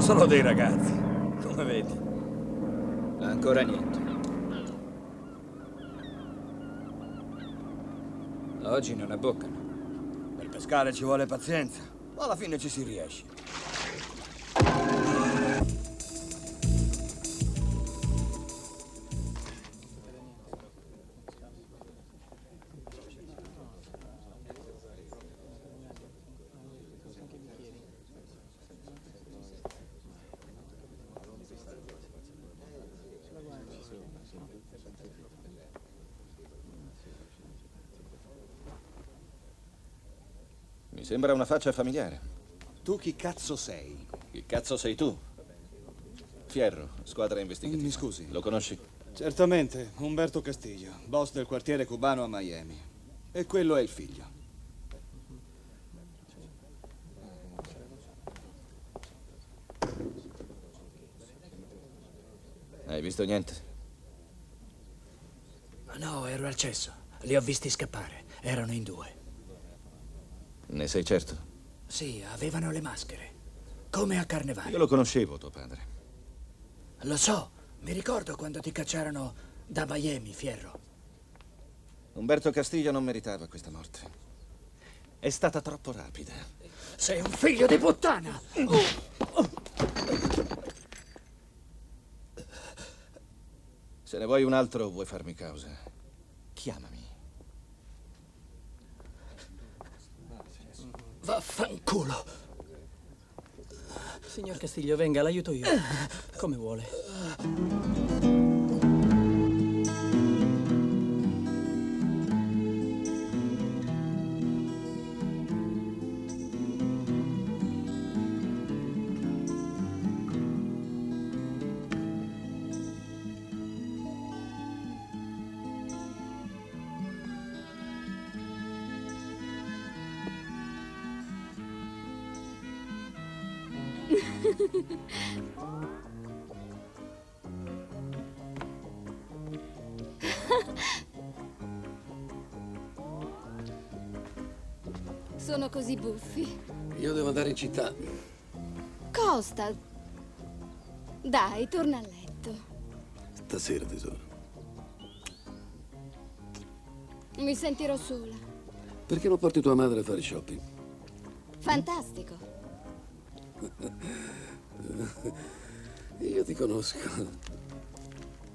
Sono dei ragazzi, come vedi. Ancora niente. Oggi non abboccano. Per pescare ci vuole pazienza, ma alla fine ci si riesce. Mi sembra una faccia familiare. Tu chi cazzo sei? Chi cazzo sei tu? Fierro, squadra investigativa. Mi scusi. Lo conosci? Certamente, Umberto Castillo, boss del quartiere cubano a Miami. E quello è il figlio. Hai visto niente? No, ero al cesso. Li ho visti scappare. Erano in due. Ne sei certo? Sì, avevano le maschere. Come a carnevale. Io lo conoscevo, tuo padre. Lo so. Mi ricordo quando ti cacciarono da Miami, Fierro. Umberto Castillo non meritava questa morte. È stata troppo rapida. Sei un figlio di puttana! Se ne vuoi un altro o vuoi farmi causa, chiamami. Vaffanculo! Signor Castillo, venga, l'aiuto io. Come vuole. Sono così buffi. Io devo andare in città. Costa. Dai, torna a letto. Stasera, tesoro. Mi sentirò sola. Perché non porti tua madre a fare shopping? Fantastico. Io ti conosco.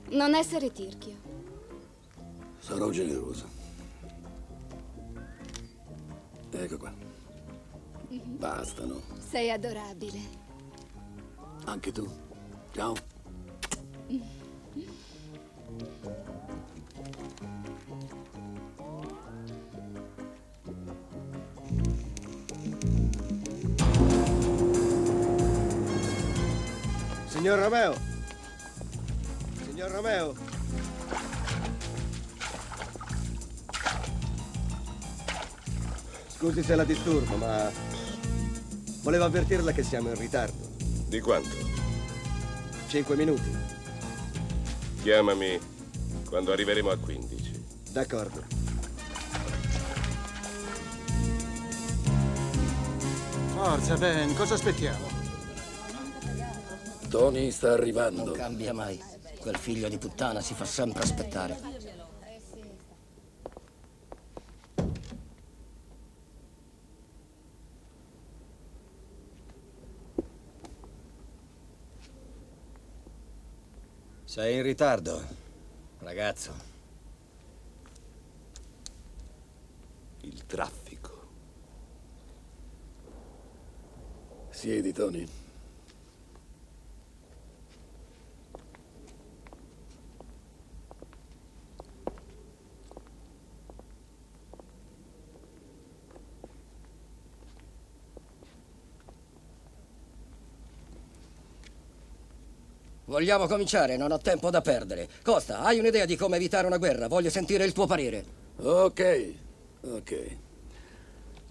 Non essere tirchio. Sarò generoso. Ecco qua. Bastano. Sei adorabile. Anche tu. Ciao. Signor Romeo! Signor Romeo! Scusi se la disturbo, ma volevo avvertirla che siamo in ritardo. Di quanto? 5 minuti. Chiamami quando arriveremo a 15. D'accordo. Forza, Ben, cosa aspettiamo? Tony sta arrivando. Non cambia mai. Quel figlio di puttana si fa sempre aspettare. Sei in ritardo, ragazzo. Il traffico. Siedi, Tony. Vogliamo cominciare, non ho tempo da perdere. Costa, hai un'idea di come evitare una guerra? Voglio sentire il tuo parere. Ok.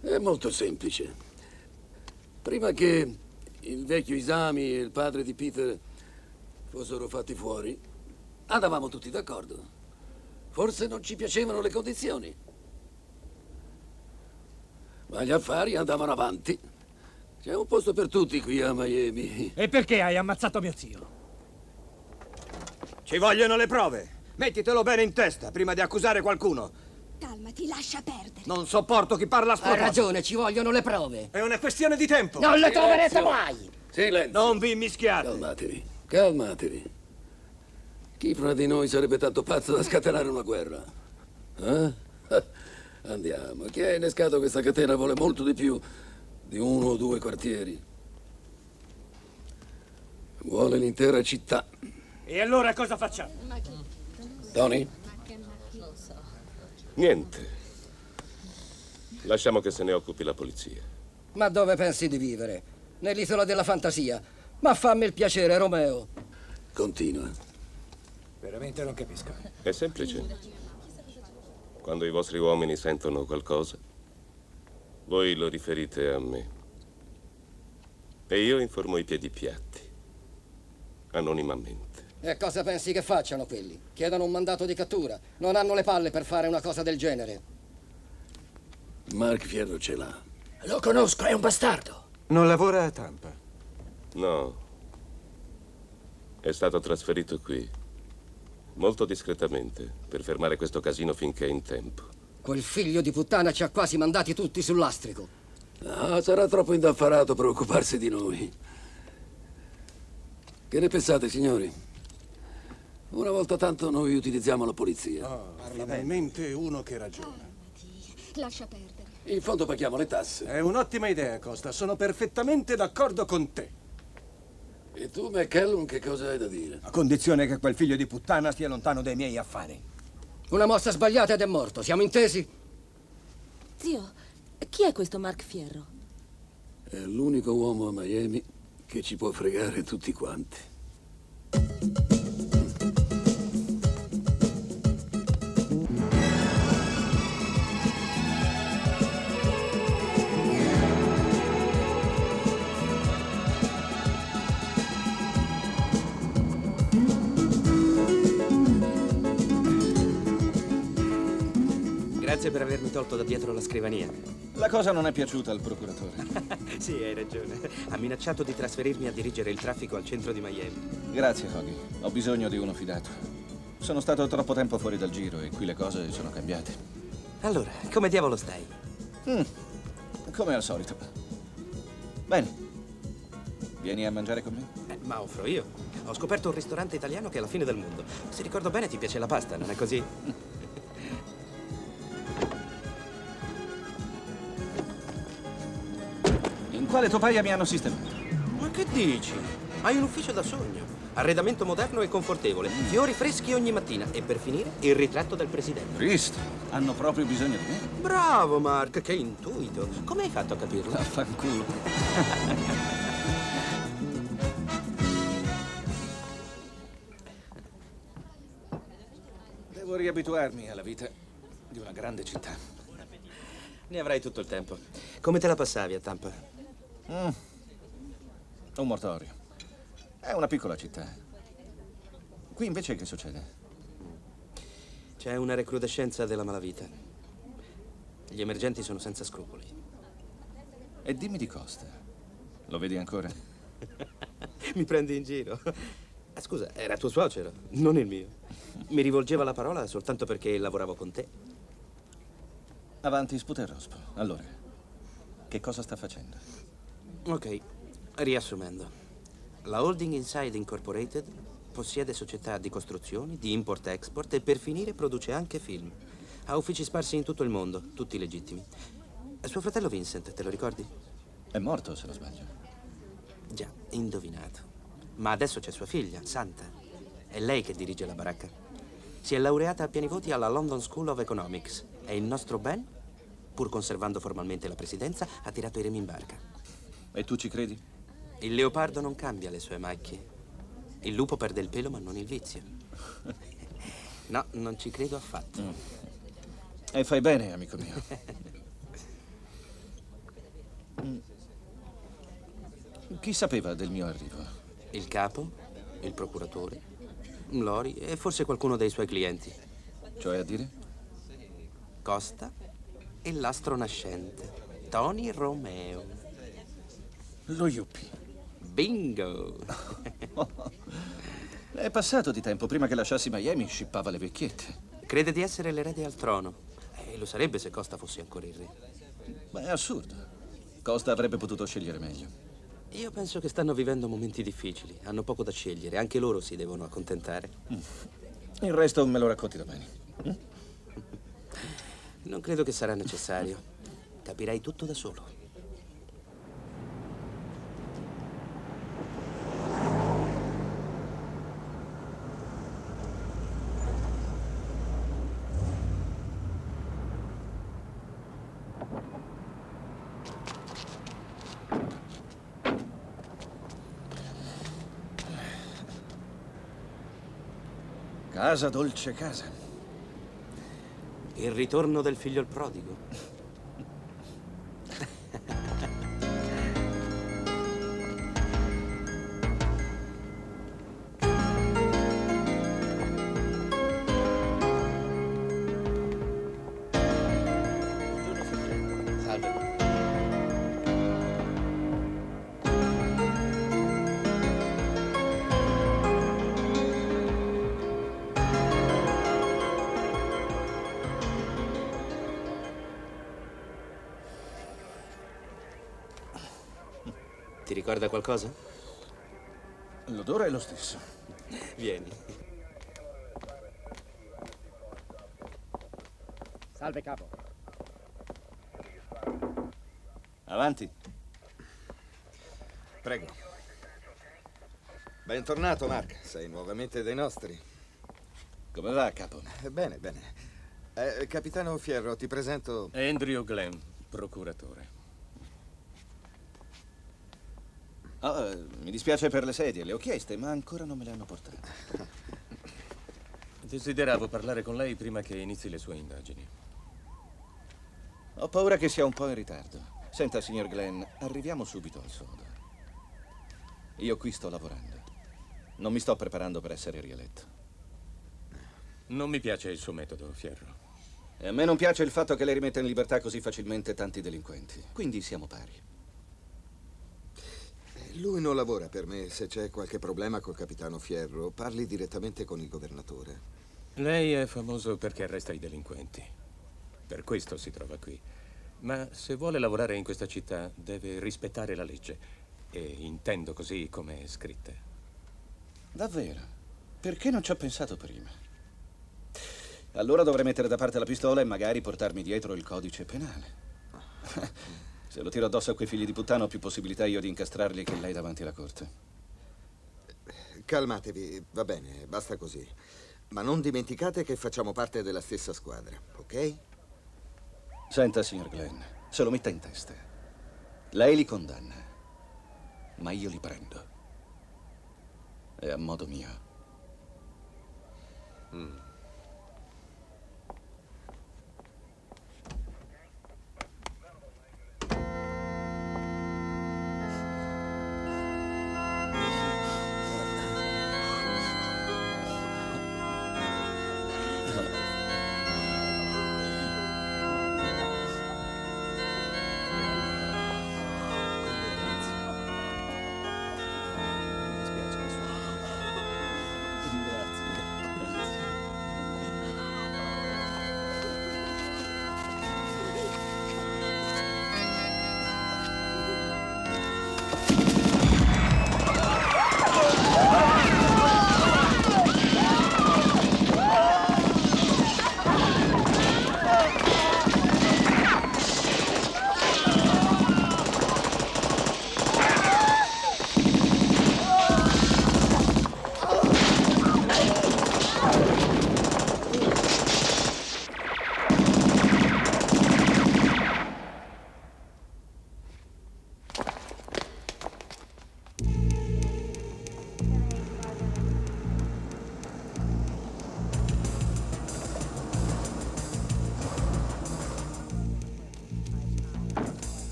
È molto semplice. Prima che il vecchio Isami e il padre di Peter fossero fatti fuori, andavamo tutti d'accordo. Forse non ci piacevano le condizioni, ma gli affari andavano avanti C'è un posto per tutti qui a Miami. E perché hai ammazzato mio zio? Ci vogliono le prove. Mettitelo bene in testa prima di accusare qualcuno. Calmati, lascia perdere. Non sopporto chi parla a Hai sproposito. ragione, ci vogliono le prove. È una questione di tempo. Non le troverete Silenzio. mai! Silenzio. Non vi mischiate. Calmatevi, calmatevi. Chi fra di noi sarebbe tanto pazzo da scatenare una guerra? Eh? Andiamo. Chi ha innescato questa catena vuole molto di più di 1 o 2 quartieri. Vuole l'intera città. E allora cosa facciamo? Tony? Niente. Lasciamo che se ne occupi la polizia. Ma dove pensi di vivere? Nell'isola della fantasia. Ma fammi il piacere, Romeo. Continua. Veramente non capisco. È semplice. Quando i vostri uomini sentono qualcosa, voi lo riferite a me. E io informo i piedi piatti. Anonimamente. E cosa pensi che facciano quelli? Chiedono un mandato di cattura. Non hanno le palle per fare una cosa del genere. Mark Fierro ce l'ha. Lo conosco, è un bastardo. Non lavora a Tampa. No. È stato trasferito qui. Molto discretamente, per fermare questo casino finché è in tempo. Quel figlio di puttana ci ha quasi mandati tutti sul lastrico. No, sarà troppo indaffarato per occuparsi di noi. Che ne pensate, signori? Una volta tanto noi utilizziamo la polizia. Parla veramente uno che ragiona. Lascia perdere. In fondo paghiamo le tasse. È un'ottima idea, Costa. Sono perfettamente d'accordo con te. E tu, McCallum, che cosa hai da dire? A condizione che quel figlio di puttana stia lontano dai miei affari. Una mossa sbagliata ed è morto. Siamo intesi? Zio, chi è questo Mark Fierro? È l'unico uomo a Miami che ci può fregare tutti quanti. Grazie per avermi tolto da dietro la scrivania. La cosa non è piaciuta al procuratore. Sì, hai ragione. Ha minacciato di trasferirmi a dirigere il traffico al centro di Miami. Grazie, Hoggy. Ho bisogno di uno fidato. Sono stato troppo tempo fuori dal giro e qui le cose sono cambiate. Allora, come diavolo stai? Come al solito. Bene. Vieni a mangiare con me? Ma offro io. Ho scoperto un ristorante italiano che è alla fine del mondo. Se ricordo bene ti piace la pasta, non è così? In quale topaia mi hanno sistemato? Ma che dici? Hai un ufficio da sogno. Arredamento moderno e confortevole. Fiori freschi ogni mattina. E per finire, il ritratto del presidente. Cristo, hanno proprio bisogno di me. Bravo, Mark, che intuito. Come hai fatto a capirlo? Affanculo. Devo riabituarmi alla vita di una grande città. Ne avrai tutto il tempo. Come te la passavi a Tampa? Un mortorio. È una piccola città. Qui invece che succede? C'è una recrudescenza della malavita. Gli emergenti sono senza scrupoli. E dimmi di Costa. Lo vedi ancora? Mi prendi in giro? Scusa, era tuo suocero, non il mio. Mi rivolgeva la parola soltanto perché lavoravo con te. Avanti, sputa e rospo. Allora, che cosa sta facendo? Ok, riassumendo. La Holding Inside Incorporated possiede società di costruzioni, di import-export e per finire produce anche film. Ha uffici sparsi in tutto il mondo, tutti legittimi. Suo fratello Vincent, te lo ricordi? È morto, se non sbaglio. Già, indovinato. Ma adesso c'è sua figlia, Santa. È lei che dirige la baracca. Si è laureata a pieni voti alla London School of Economics. E il nostro Ben, pur conservando formalmente la presidenza, ha tirato i remi in barca. E tu ci credi? Il leopardo non cambia le sue macchie. Il lupo perde il pelo ma non il vizio. No, non ci credo affatto. E fai bene, amico mio. Chi sapeva del mio arrivo? Il capo, il procuratore, Lori e forse qualcuno dei suoi clienti. Cioè a dire? Costa e l'astro nascente, Tony Romeo. Lo Yuppie. Bingo! È passato di tempo. Prima che lasciassi Miami, scippava le vecchiette. Crede di essere l'erede al trono. E lo sarebbe se Costa fosse ancora il re. Ma è assurdo. Costa avrebbe potuto scegliere meglio. Io penso che stanno vivendo momenti difficili. Hanno poco da scegliere. Anche loro si devono accontentare. Il resto me lo racconti domani. Non credo che sarà necessario. Capirai tutto da solo. Casa, dolce casa. Il ritorno del figlio il prodigo. Salve. Ti ricorda qualcosa? L'odore è lo stesso. Vieni. Salve, capo. Avanti. Prego. Bentornato, Mark. Sei nuovamente dei nostri. Come va, capo? Bene, bene. Capitano Fierro, ti presento... Andrew Glenn, procuratore. Mi dispiace per le sedie, le ho chieste, ma ancora non me le hanno portate. Desideravo parlare con lei prima che inizi le sue indagini. Ho paura che sia un po' in ritardo. Senta, signor Glenn, arriviamo subito al sodo. Io qui sto lavorando. Non mi sto preparando per essere rieletto. Non mi piace il suo metodo, Fierro. E a me non piace il fatto che lei rimetta in libertà così facilmente tanti delinquenti. Quindi siamo pari. Lui non lavora per me. Se c'è qualche problema col capitano Fierro, parli direttamente con il governatore. Lei è famoso perché arresta i delinquenti. Per questo si trova qui. Ma se vuole lavorare in questa città, deve rispettare la legge. E intendo così come è scritta. Davvero? Perché non ci ho pensato prima? Allora dovrei mettere da parte la pistola e magari portarmi dietro il codice penale. Se lo tiro addosso a quei figli di puttana ho più possibilità io di incastrarli che lei davanti alla corte. Calmatevi, va bene, basta così. Ma non dimenticate che facciamo parte della stessa squadra, ok? Senta, signor Glenn, se lo metta in testa. Lei li condanna, ma io li prendo. E a modo mio.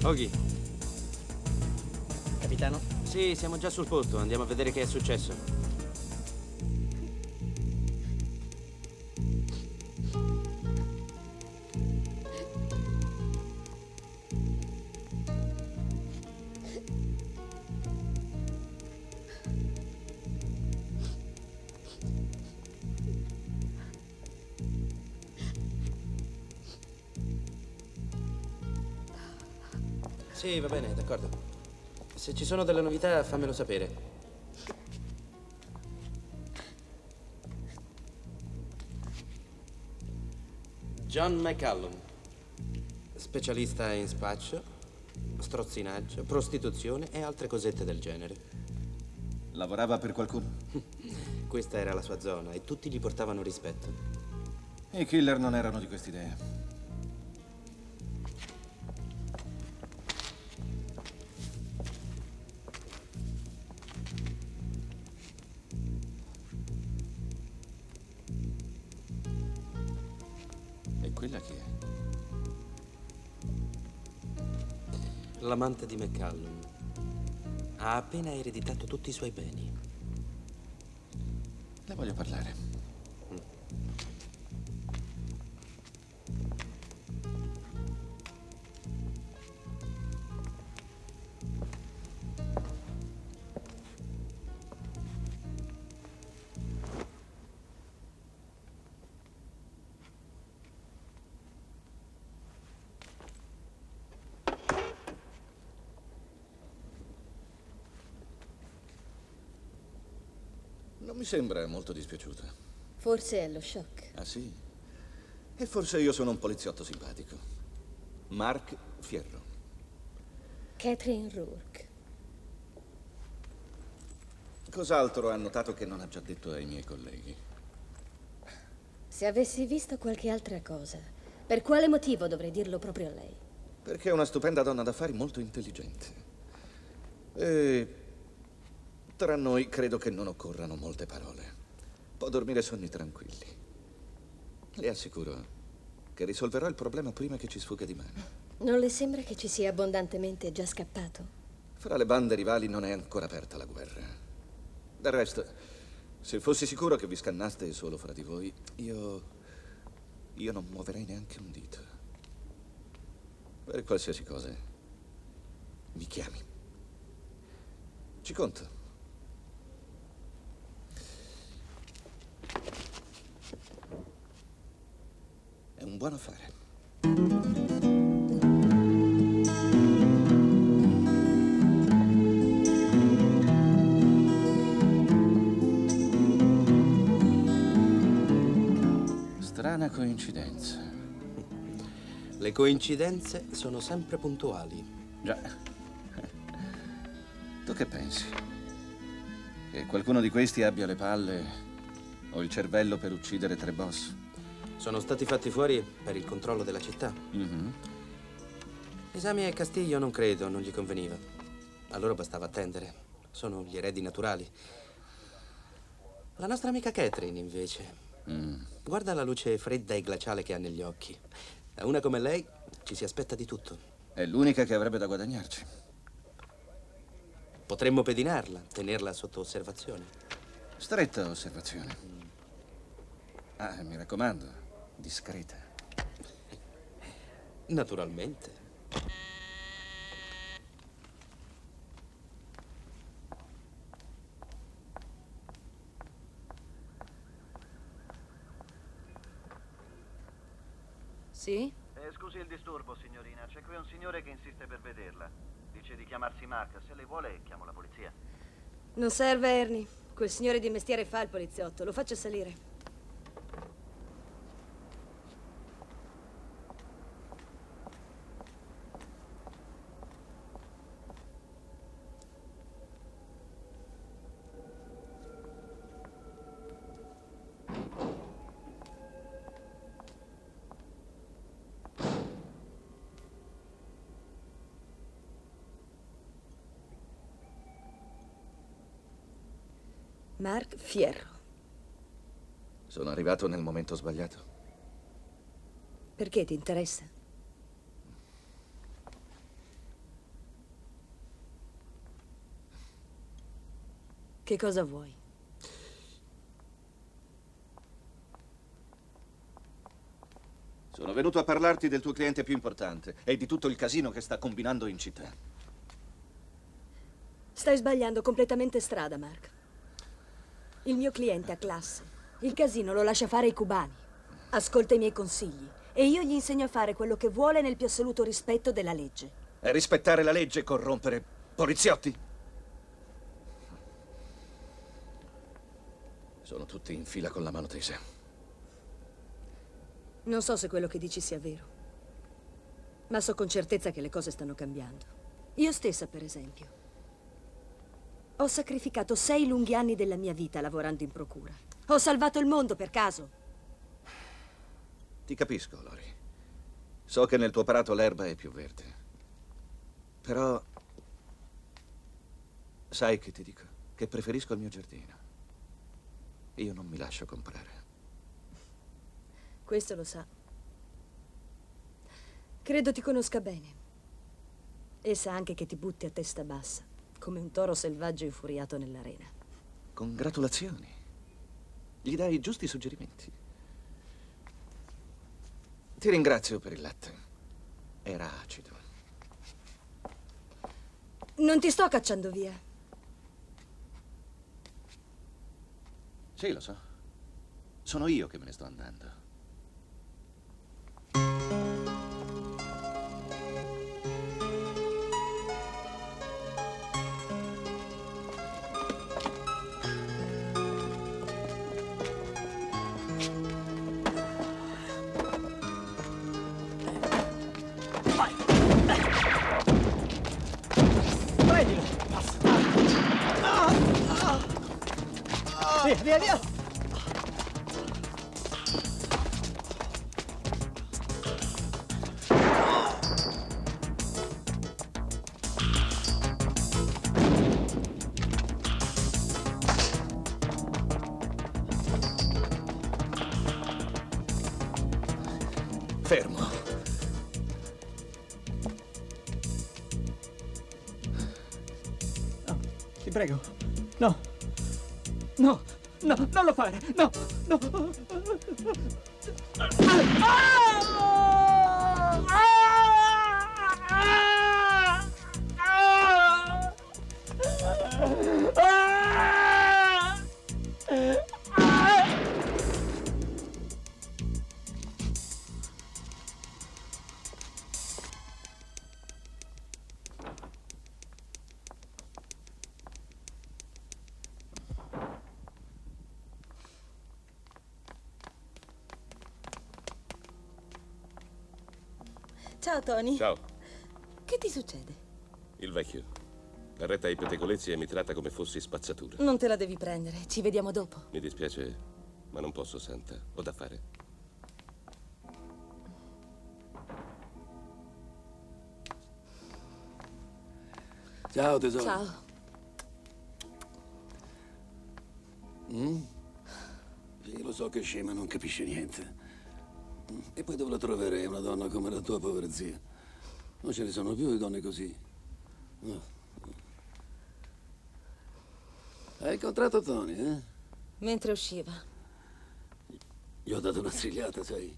Oghi. Capitano? Sì, siamo già sul posto. Andiamo a vedere che è successo. Sì, va bene, d'accordo. Se ci sono delle novità, fammelo sapere. John McCallum, specialista in spaccio, strozzinaggio, prostituzione e altre cosette del genere. Lavorava per qualcuno? Questa era la sua zona e tutti gli portavano rispetto. I killer non erano di quest'idea. E quella chi è? L'amante di McCallum ha appena ereditato tutti i suoi beni. Le voglio parlare. Non mi sembra molto dispiaciuta. Forse è lo shock. Ah, sì? E forse io sono un poliziotto simpatico. Mark Fierro. Catherine Rourke. Cos'altro ha notato che non ha già detto ai miei colleghi? Se avessi visto qualche altra cosa, per quale motivo dovrei dirlo proprio a lei? Perché è una stupenda donna d'affari molto intelligente. E tra noi credo che non occorrano molte parole. Può dormire sonni tranquilli. Le assicuro che risolverò il problema prima che ci sfugga di mano. Non le sembra che ci sia abbondantemente già scappato? Fra le bande rivali non è ancora aperta la guerra. Del resto, se fossi sicuro che vi scannaste solo fra di voi, io non muoverei neanche un dito. Per qualsiasi cosa, mi chiami. Ci conto. È un buon affare. Strana coincidenza. Le coincidenze sono sempre puntuali. Già. Tu che pensi? Che qualcuno di questi abbia le palle o il cervello per uccidere 3 boss? Sono stati fatti fuori per il controllo della città. Esami e Castiglio non credo, non gli conveniva. A loro bastava attendere. Sono gli eredi naturali. La nostra amica Catherine, invece. Guarda la luce fredda e glaciale che ha negli occhi. A una come lei ci si aspetta di tutto. È l'unica che avrebbe da guadagnarci. Potremmo pedinarla, tenerla sotto osservazione. Stretta osservazione. Ah, mi raccomando, discreta. Naturalmente. Sì? Scusi il disturbo, signorina. C'è qui un signore che insiste per vederla. Dice di chiamarsi Mark. Se lei vuole, chiamo la polizia. Non serve, Ernie. Quel signore di mestiere fa il poliziotto. Lo faccio salire. Mark Fierro. Sono arrivato nel momento sbagliato. Perché ti interessa? Che cosa vuoi? Sono venuto a parlarti del tuo cliente più importante e di tutto il casino che sta combinando in città. Stai sbagliando completamente strada, Mark. Il mio cliente ha classe. Il casino lo lascia fare ai cubani. Ascolta i miei consigli e io gli insegno a fare quello che vuole nel più assoluto rispetto della legge. È rispettare la legge corrompere poliziotti? Sono tutti in fila con la mano tesa. Non so se quello che dici sia vero, ma so con certezza che le cose stanno cambiando. Io stessa, per esempio, ho sacrificato 6 lunghi anni della mia vita lavorando in procura. Ho salvato il mondo per caso. Ti capisco, Lori. So che nel tuo prato l'erba è più verde. Però, sai che ti dico? Che preferisco il mio giardino. Io non mi lascio comprare. Questo lo sa. Credo ti conosca bene. E sa anche che ti butti a testa bassa, come un toro selvaggio infuriato nell'arena. Congratulazioni. Gli dai i giusti suggerimenti. Ti ringrazio per il latte. Era acido. Non ti sto cacciando via. Sì, lo so. Sono io che me ne sto andando. Prendilo! Via, via, via! Fermo. No, ti prego. No. No, no, non lo fare. No, no. Ciao, Tony. Ciao. Che ti succede? Il vecchio. Arretta i pettegolezzi e mi tratta come fossi spazzatura. Non te la devi prendere. Ci vediamo dopo. Mi dispiace, ma non posso, Santa. Ho da fare. Ciao, tesoro. Ciao. Sì, lo so che è scema, non capisce niente. E poi dove la troverei una donna come la tua povera zia? Non ce ne sono più di donne così. No. Hai incontrato Tony, eh? Mentre usciva. Gli ho dato una strigliata, sai?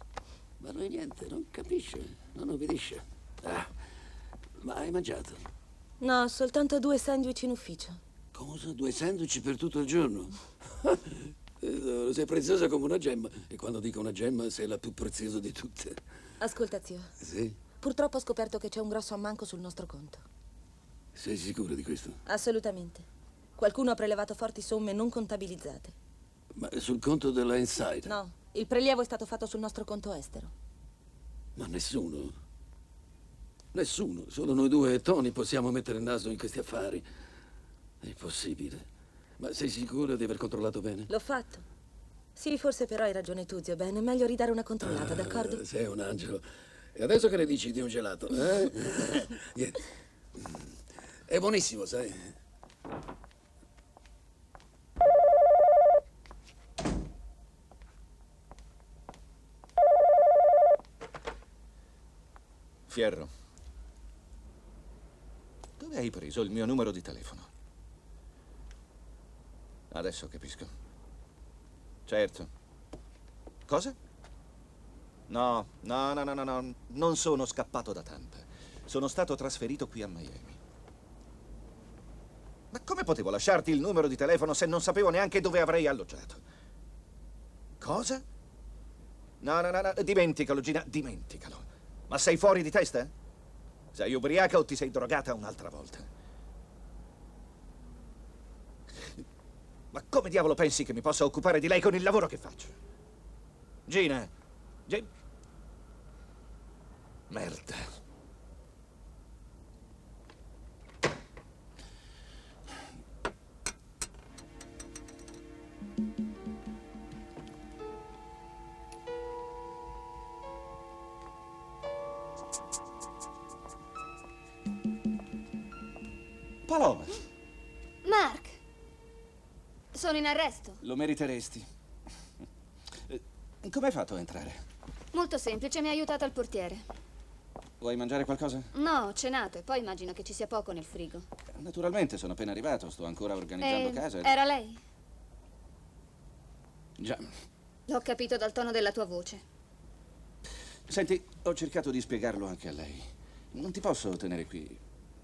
Ma non è niente, non capisce, non obbedisce. Ah, ma hai mangiato? No, soltanto 2 sandwich in ufficio. Cosa? 2 sandwich per tutto il giorno? Sei preziosa come una gemma. E quando dico una gemma, sei la più preziosa di tutte. Ascolta, zio. Sì? Purtroppo ho scoperto che c'è un grosso ammanco sul nostro conto. Sei sicura di questo? Assolutamente. Qualcuno ha prelevato forti somme non contabilizzate. Ma sul conto della Inside? No, il prelievo è stato fatto sul nostro conto estero. Ma nessuno? Nessuno. Solo noi due e Tony possiamo mettere il naso in questi affari. È impossibile. Ma sei sicura di aver controllato bene? L'ho fatto. Sì, forse però hai ragione tu, zio Ben. È meglio ridare una controllata, d'accordo? Sei un angelo. E adesso che ne dici di un gelato? Niente. È buonissimo, sai? Fierro. Dove hai preso il mio numero di telefono? Adesso capisco. Certo. Cosa? No. Non sono scappato da Tampa. Sono stato trasferito qui a Miami. Ma come potevo lasciarti il numero di telefono se non sapevo neanche dove avrei alloggiato? Cosa? No, dimenticalo, Gina, dimenticalo. Ma sei fuori di testa? Sei ubriaca o ti sei drogata un'altra volta? Ma come diavolo pensi che mi possa occupare di lei con il lavoro che faccio? Gina? Merda. Paloma, Mark! Sono in arresto. lo meriteresti. Come hai fatto a entrare? Molto semplice, mi ha aiutato il portiere. Vuoi mangiare qualcosa? No, ho cenato e poi immagino che ci sia poco nel frigo. Naturalmente, sono appena arrivato, sto ancora organizzando casa. Era lei? Già. L'ho capito dal tono della tua voce. Senti, ho cercato di spiegarlo anche a lei. Non ti posso tenere qui.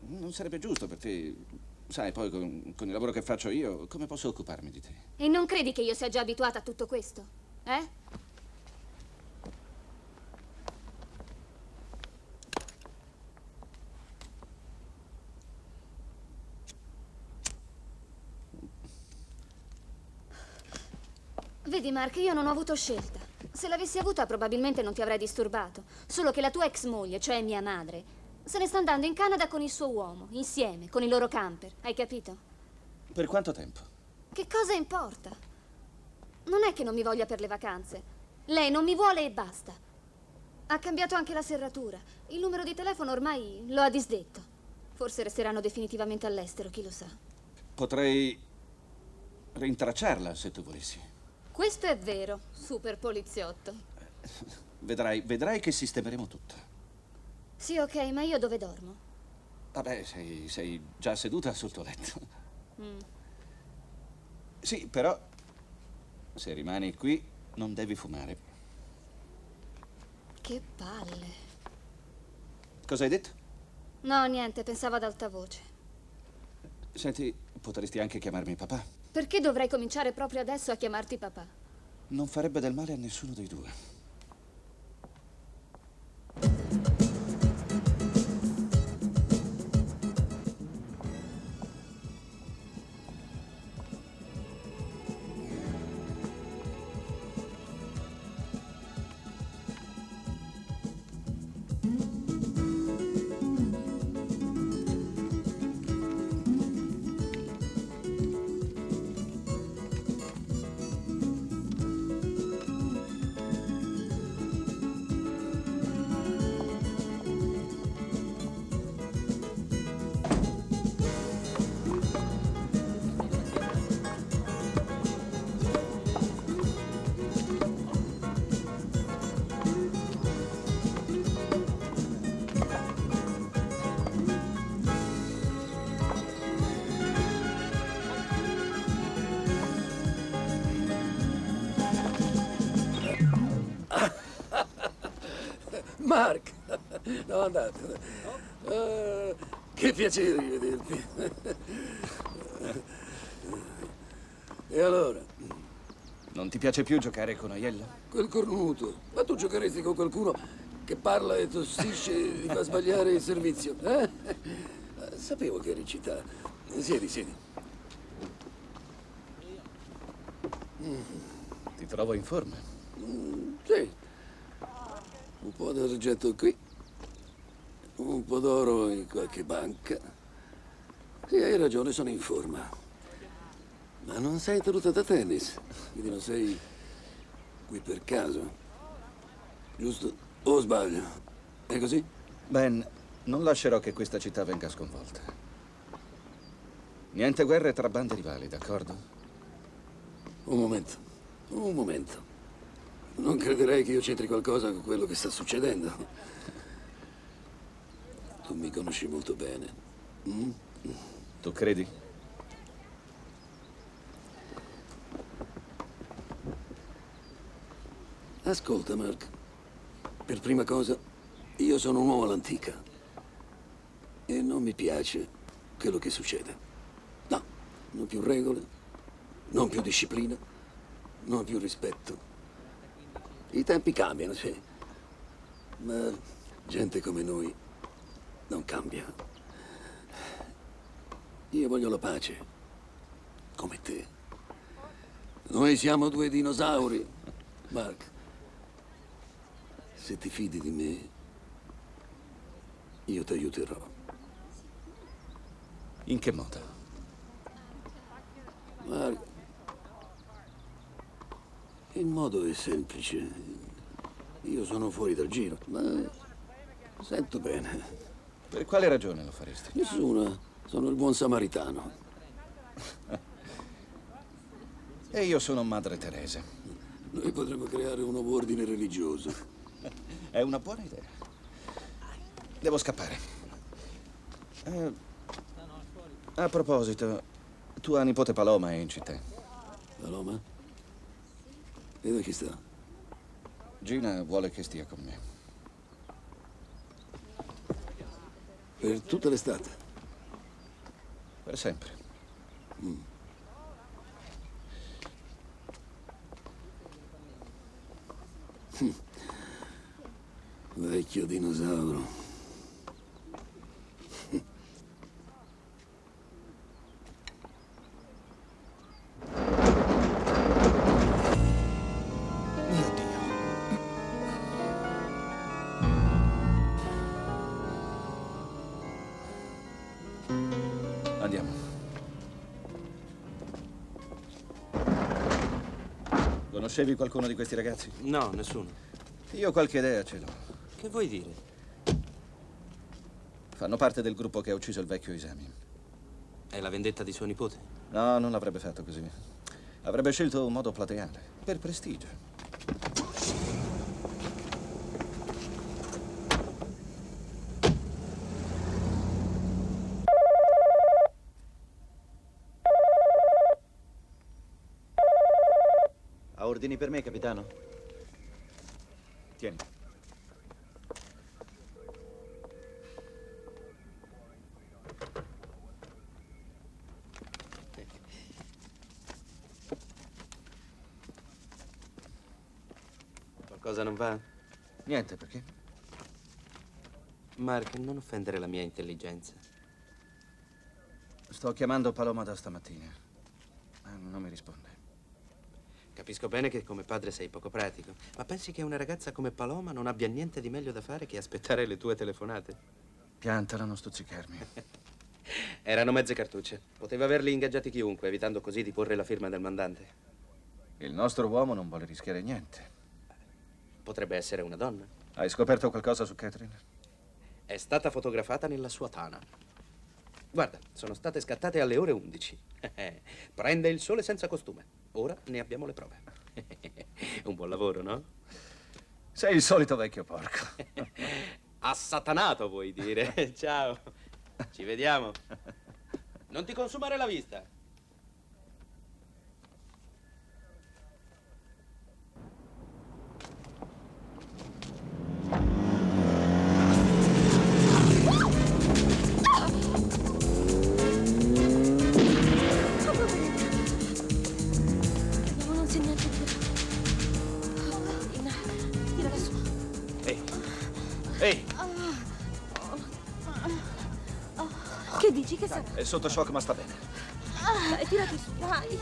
Non sarebbe giusto per te. Sai, poi con il lavoro che faccio io, come posso occuparmi di te? E non credi che io sia già abituata a tutto questo? Eh? Vedi, Mark, io non ho avuto scelta. Se l'avessi avuta, probabilmente non ti avrei disturbato. Solo che la tua ex moglie, cioè mia madre, se ne sta andando in Canada con il suo uomo, insieme, con i loro camper. Hai capito? Per quanto tempo? Che cosa importa? Non è che non mi voglia per le vacanze. Lei non mi vuole e basta. Ha cambiato anche la serratura. Il numero di telefono ormai lo ha disdetto. Forse resteranno definitivamente all'estero, chi lo sa. Potrei rintracciarla se tu volessi. Questo è vero, super poliziotto. Vedrai che sistemeremo tutto. Sì, ok, ma io dove dormo? Vabbè, sei già seduta sul tuo letto. Mm. Sì, però se rimani qui non devi fumare. Che palle. Cosa hai detto? No, niente, pensavo ad alta voce. Senti, potresti anche chiamarmi papà. Perché dovrei cominciare proprio adesso a chiamarti papà? Non farebbe del male a nessuno dei due. Mark! No, andate. Che piacere rivederti. E allora? Non ti piace più giocare con Aiello? Quel cornuto. Ma tu giocheresti con qualcuno che parla e tossisce e ti fa sbagliare il servizio, eh? Sapevo che eri in città. Siedi. Ti trovo in forma. Sì. Un po' d'argento qui, un po' d'oro in qualche banca. Sì, hai ragione, sono in forma. Ma non sei tenuta da tennis, quindi non sei qui per caso. Giusto? O sbaglio? È così? Ben, non lascerò che questa città venga sconvolta. Niente guerre tra bande rivali, d'accordo? Un momento. Non crederei che io c'entri qualcosa con quello che sta succedendo. Tu mi conosci molto bene. Mm? Tu credi? Ascolta, Mark. Per prima cosa, io sono un uomo all'antica. E non mi piace quello che succede. No. Non più regole, non più disciplina, non più rispetto. I tempi cambiano, sì. Ma gente come noi non cambia. Io voglio la pace, come te. Noi siamo due dinosauri, Mark. Se ti fidi di me, io ti aiuterò. In che modo? Mark, il modo è semplice. Io sono fuori dal giro, ma sento bene. Per quale ragione lo faresti? Nessuna. Sono il buon samaritano. E io sono Madre Teresa. Noi potremmo creare un nuovo ordine religioso. È una buona idea. Devo scappare. A proposito, tua nipote Paloma è in città. Paloma? E da chi sta? Gina vuole che stia con me. Per tutta l'estate? Per sempre. Vecchio dinosauro. Andiamo. Conoscevi qualcuno di questi ragazzi? No, nessuno. Io qualche idea ce l'ho. Che vuoi dire? Fanno parte del gruppo che ha ucciso il vecchio Isami. È la vendetta di suo nipote? No, non l'avrebbe fatto così. Avrebbe scelto un modo plateale, per prestigio. Ha ordini per me, capitano? Tieni. Qualcosa non va? Niente, perché? Mark, non offendere la mia intelligenza. Sto chiamando Paloma da stamattina. Non mi risponde. Capisco bene che come padre sei poco pratico, ma pensi che una ragazza come Paloma non abbia niente di meglio da fare che aspettare le tue telefonate? Piantala, non stuzzicarmi. Erano mezze cartucce. Poteva averli ingaggiati chiunque, evitando così di porre la firma del mandante. Il nostro uomo non vuole rischiare niente. Potrebbe essere una donna. Hai scoperto qualcosa su Catherine? È stata fotografata nella sua tana. Guarda, sono state scattate alle ore 11. Prende il sole senza costume. Ora ne abbiamo le prove. Un buon lavoro, no? Sei il solito vecchio porco. Assatanato, vuoi dire? Ciao. Ci vediamo. Non ti consumare la vista. Vediamo, non c'è niente di tira su. Ehi! Ehi! Che dici? Che sarà? È sotto shock, ma sta bene. Dai, tirati su, dai.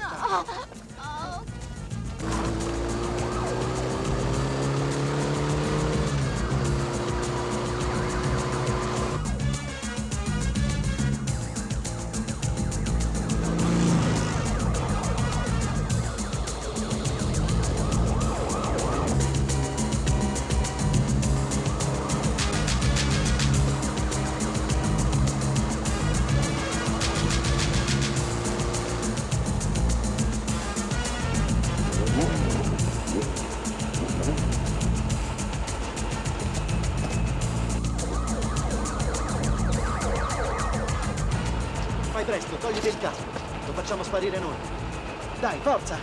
Fai presto, togliti il casco. Lo facciamo sparire noi. Dai, forza!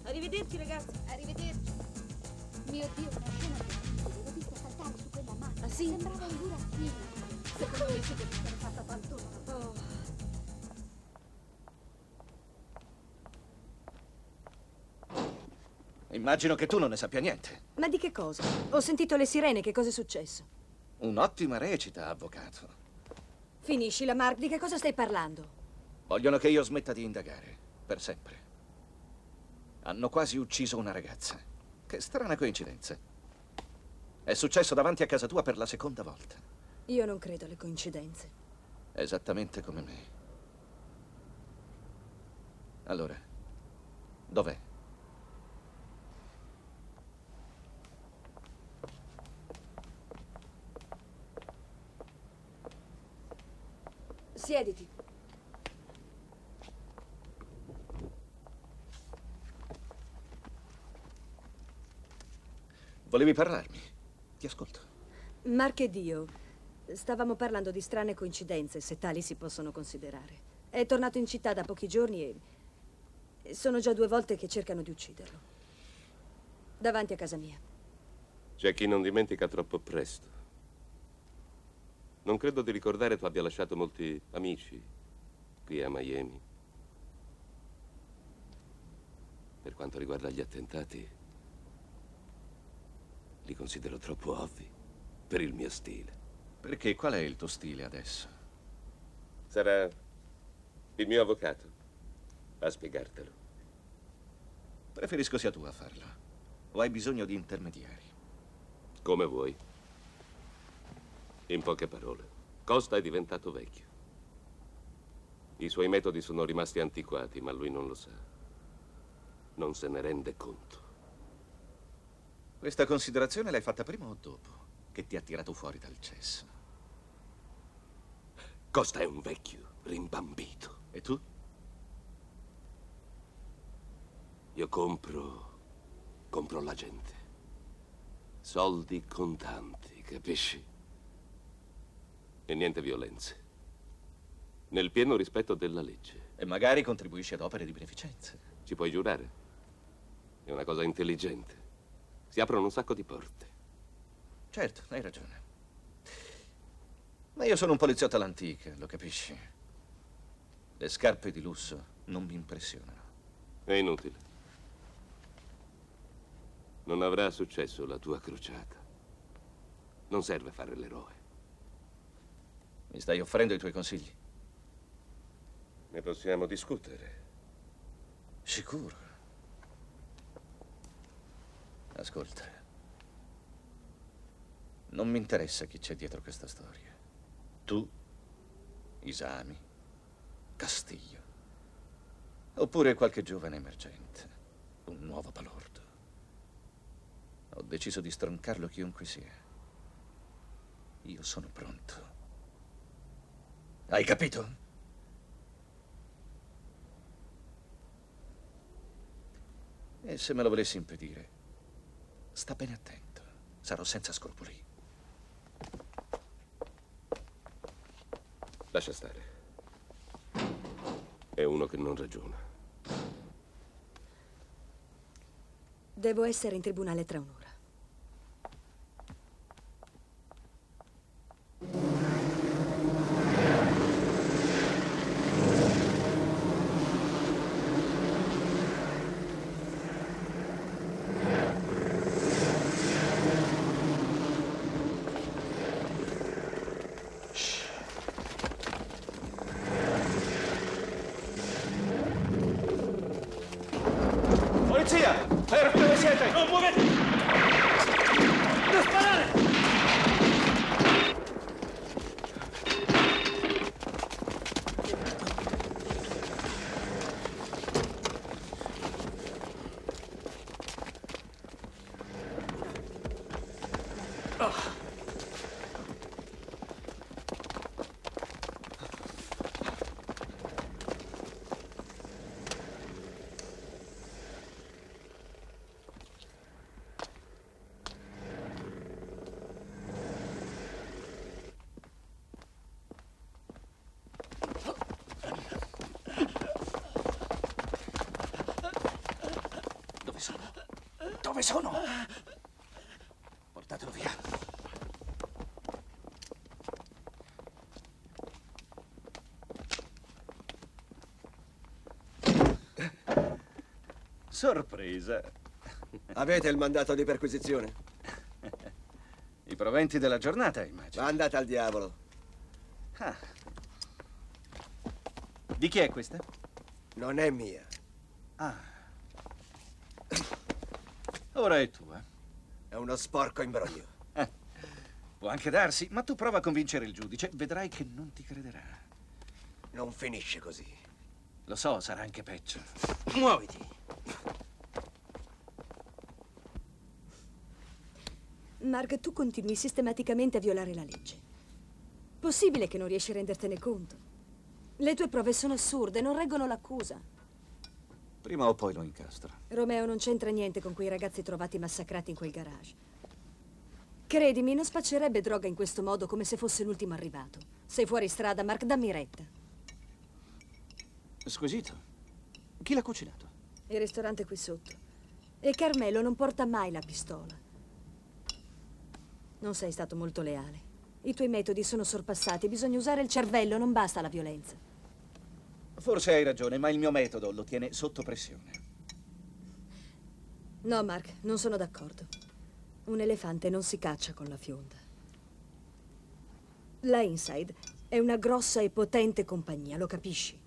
Arrivederci, ragazzi. Arrivederci. Mio Dio, una scena terribile. L'ho vista saltare su quella macchina. Ah, sì? Sì. Sembrava un burattino. Secondo me si deve essere fatta tanto. Oh. Immagino che tu non ne sappia niente. Ma di che cosa? Ho sentito le sirene, che cosa è successo? Un'ottima recita, avvocato. Finiscila, Mark, di che cosa stai parlando? Vogliono che io smetta di indagare, per sempre. Hanno quasi ucciso una ragazza. Che strana coincidenza. È successo davanti a casa tua per la seconda volta. Io non credo alle coincidenze. Esattamente come me. Allora, dov'è? Siediti. Volevi parlarmi? Ti ascolto. Mark ed io stavamo parlando di strane coincidenze, se tali si possono considerare. È tornato in città da pochi giorni e sono già 2 volte che cercano di ucciderlo. Davanti a casa mia. C'è chi non dimentica troppo presto. Non credo di ricordare tu abbia lasciato molti amici qui a Miami. Per quanto riguarda gli attentati, li considero troppo ovvi per il mio stile. Perché? Qual è il tuo stile adesso? Sarà il mio avvocato a spiegartelo. Preferisco sia tu a farlo. O hai bisogno di intermediari? Come vuoi. In poche parole, Costa è diventato vecchio. I suoi metodi sono rimasti antiquati, ma lui non lo sa. Non se ne rende conto. Questa considerazione l'hai fatta prima o dopo che ti ha tirato fuori dal cesso? Costa è un vecchio rimbambito. E tu? Io compro la gente. Soldi contanti, capisci? E niente violenze. Nel pieno rispetto della legge. E magari contribuisci ad opere di beneficenza. Ci puoi giurare? È una cosa intelligente. Si aprono un sacco di porte. Certo, hai ragione. Ma io sono un poliziotto all'antica, lo capisci? Le scarpe di lusso non mi impressionano. È inutile. Non avrà successo la tua crociata. Non serve fare l'eroe. Mi stai offrendo i tuoi consigli? Ne possiamo discutere. Sicuro. Ascolta. Non mi interessa chi c'è dietro questa storia. Tu, Isami, Castillo. Oppure qualche giovane emergente. Un nuovo balordo. Ho deciso di stroncarlo chiunque sia. Io sono pronto. Hai capito? E se me lo volessi impedire, sta bene attento. Sarò senza scrupoli. Lascia stare. È uno che non ragiona. Devo essere in tribunale tra un'ora. Polizia! Fermi dove siete! Non muovete! Non sparare! Dove sono? Portatelo via. Sorpresa. Avete il mandato di perquisizione? I proventi della giornata, immagino. Ma andate al diavolo. Ah. Di chi è questa? Non è mia. Ah. Ora è tua. È uno sporco imbroglio. Può anche darsi, ma tu prova a convincere il giudice. Vedrai che non ti crederà. Non finisce così. Lo so, sarà anche peggio. Muoviti. Mark, tu continui sistematicamente a violare la legge. Possibile che non riesci a rendertene conto? Le tue prove sono assurde, non reggono l'accusa. Prima o poi lo incastro. Romeo non c'entra niente con quei ragazzi trovati massacrati in quel garage. Credimi, non spaccerebbe droga in questo modo come se fosse l'ultimo arrivato. Sei fuori strada, Mark, dammi retta. Squisito. Chi l'ha cucinato? Il ristorante qui sotto. E Carmelo non porta mai la pistola. Non sei stato molto leale. I tuoi metodi sono sorpassati, bisogna usare il cervello, non basta la violenza. Forse hai ragione, ma il mio metodo lo tiene sotto pressione. No, Mark, non sono d'accordo. Un elefante non si caccia con la fionda. La Inside è una grossa e potente compagnia, lo capisci?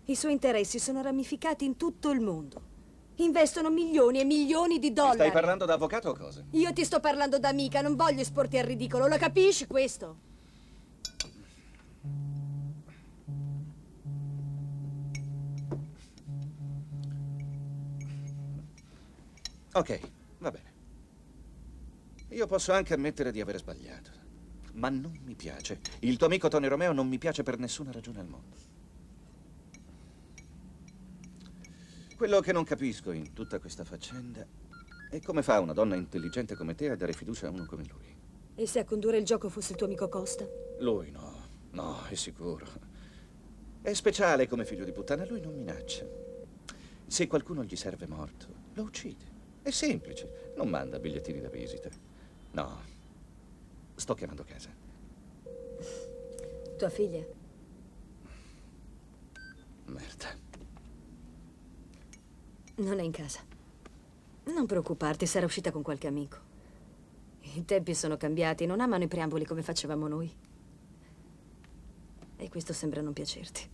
I suoi interessi sono ramificati in tutto il mondo. Investono milioni e milioni di dollari. Stai parlando da avvocato o cosa? Io ti sto parlando da amica, non voglio esporti al ridicolo, lo capisci questo? Ok, va bene. Io posso anche ammettere di aver sbagliato. Ma non mi piace. Il tuo amico Tony Romeo non mi piace per nessuna ragione al mondo. Quello che non capisco in tutta questa faccenda è come fa una donna intelligente come te a dare fiducia a uno come lui. E se a condurre il gioco fosse il tuo amico Costa? Lui no, è sicuro. È speciale come figlio di puttana, lui non minaccia. Se qualcuno gli serve morto, lo uccide. È semplice, non manda bigliettini da visita. No, sto chiamando casa. Tua figlia? Merda. Non è in casa. Non preoccuparti, sarà uscita con qualche amico. I tempi sono cambiati, non amano i preamboli come facevamo noi. E questo sembra non piacerti.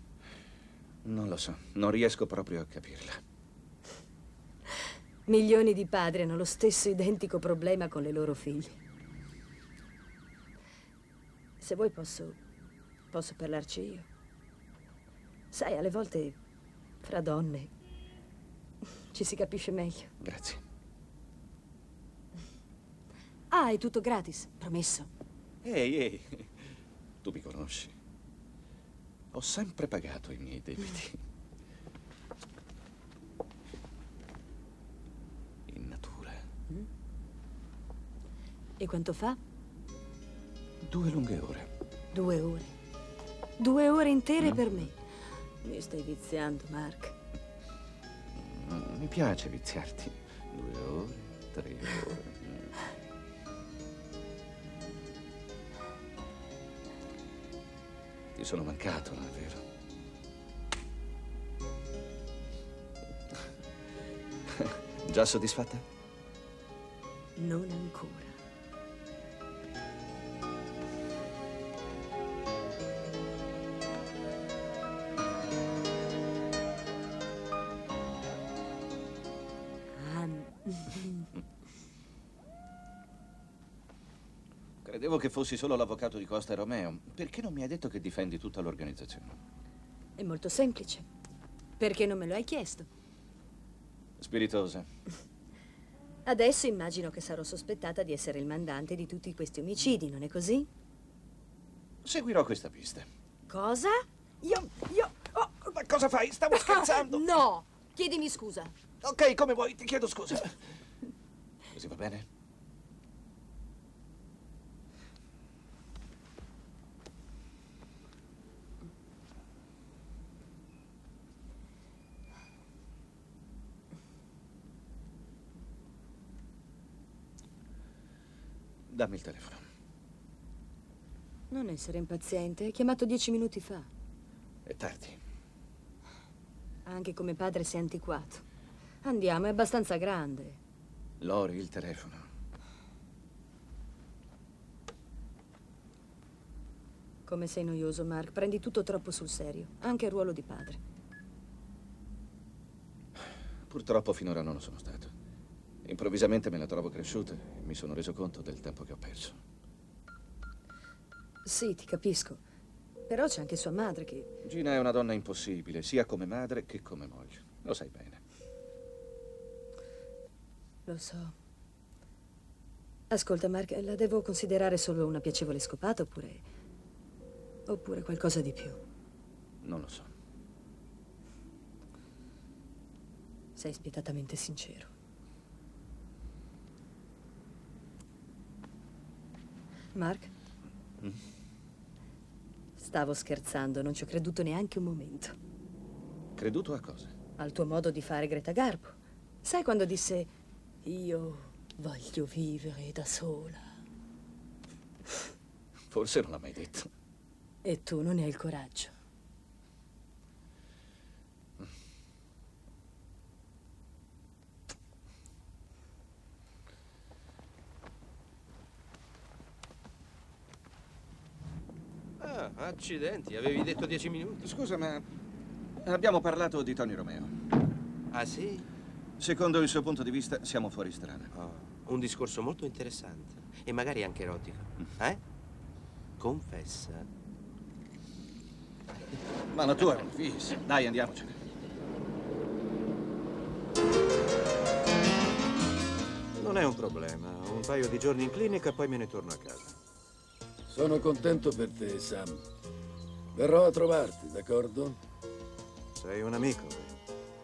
Non lo so, non riesco proprio a capirla. Milioni di padri hanno lo stesso identico problema con le loro figlie. Se vuoi posso parlarci io. Sai, alle volte fra donne ci si capisce meglio. Grazie. Ah, è tutto gratis, promesso. Ehi, tu mi conosci. Ho sempre pagato i miei debiti. In natura. E quanto fa? 2 lunghe ore. 2 ore. 2 ore intere per me. Mi stai viziando, Mark. Mi piace viziarti. 2 ore, 3 ore. Ti sono mancato, non è vero? Già soddisfatta? Non ancora. Credevo che fossi solo l'avvocato di Costa e Romeo. Perché non mi hai detto che difendi tutta l'organizzazione? È molto semplice. Perché non me lo hai chiesto? Spiritosa. Adesso immagino che sarò sospettata di essere il mandante di tutti questi omicidi, non è così? Seguirò questa pista. Cosa? Io... Oh. Ma cosa fai? Stavo scherzando. No! Chiedimi scusa. Ok, come vuoi, ti chiedo scusa. Così va bene? Dammi il telefono. Non essere impaziente, hai chiamato 10 minuti fa. È tardi. Anche come padre sei antiquato. Andiamo, è abbastanza grande. Lori, il telefono. Come sei noioso, Mark. Prendi tutto troppo sul serio. Anche il ruolo di padre. Purtroppo finora non lo sono stato. Improvvisamente me la trovo cresciuta e mi sono reso conto del tempo che ho perso. Sì, ti capisco. Però c'è anche sua madre che... Gina è una donna impossibile, sia come madre che come moglie. Lo sai bene. Lo so. Ascolta, Mark, la devo considerare solo una piacevole scopata oppure qualcosa di più? Non lo so. Sei spietatamente sincero. Mark? Stavo scherzando, non ci ho creduto neanche un momento. Creduto a cosa? Al tuo modo di fare Greta Garbo. Sai quando disse: io voglio vivere da sola. Forse non l'ha mai detto. E tu non ne hai il coraggio. Ah, accidenti, avevi detto 10 minuti. Scusa, ma abbiamo parlato di Tony Romeo. Ah, sì? Secondo il suo punto di vista, siamo fuori strada. Oh, un discorso molto interessante. E magari anche erotico. Confessa. Ma la tua è un fis. Dai, andiamocene. Non è un problema. Un paio di giorni in clinica e poi me ne torno a casa. Sono contento per te, Sam. Verrò a trovarti, d'accordo? Sei un amico.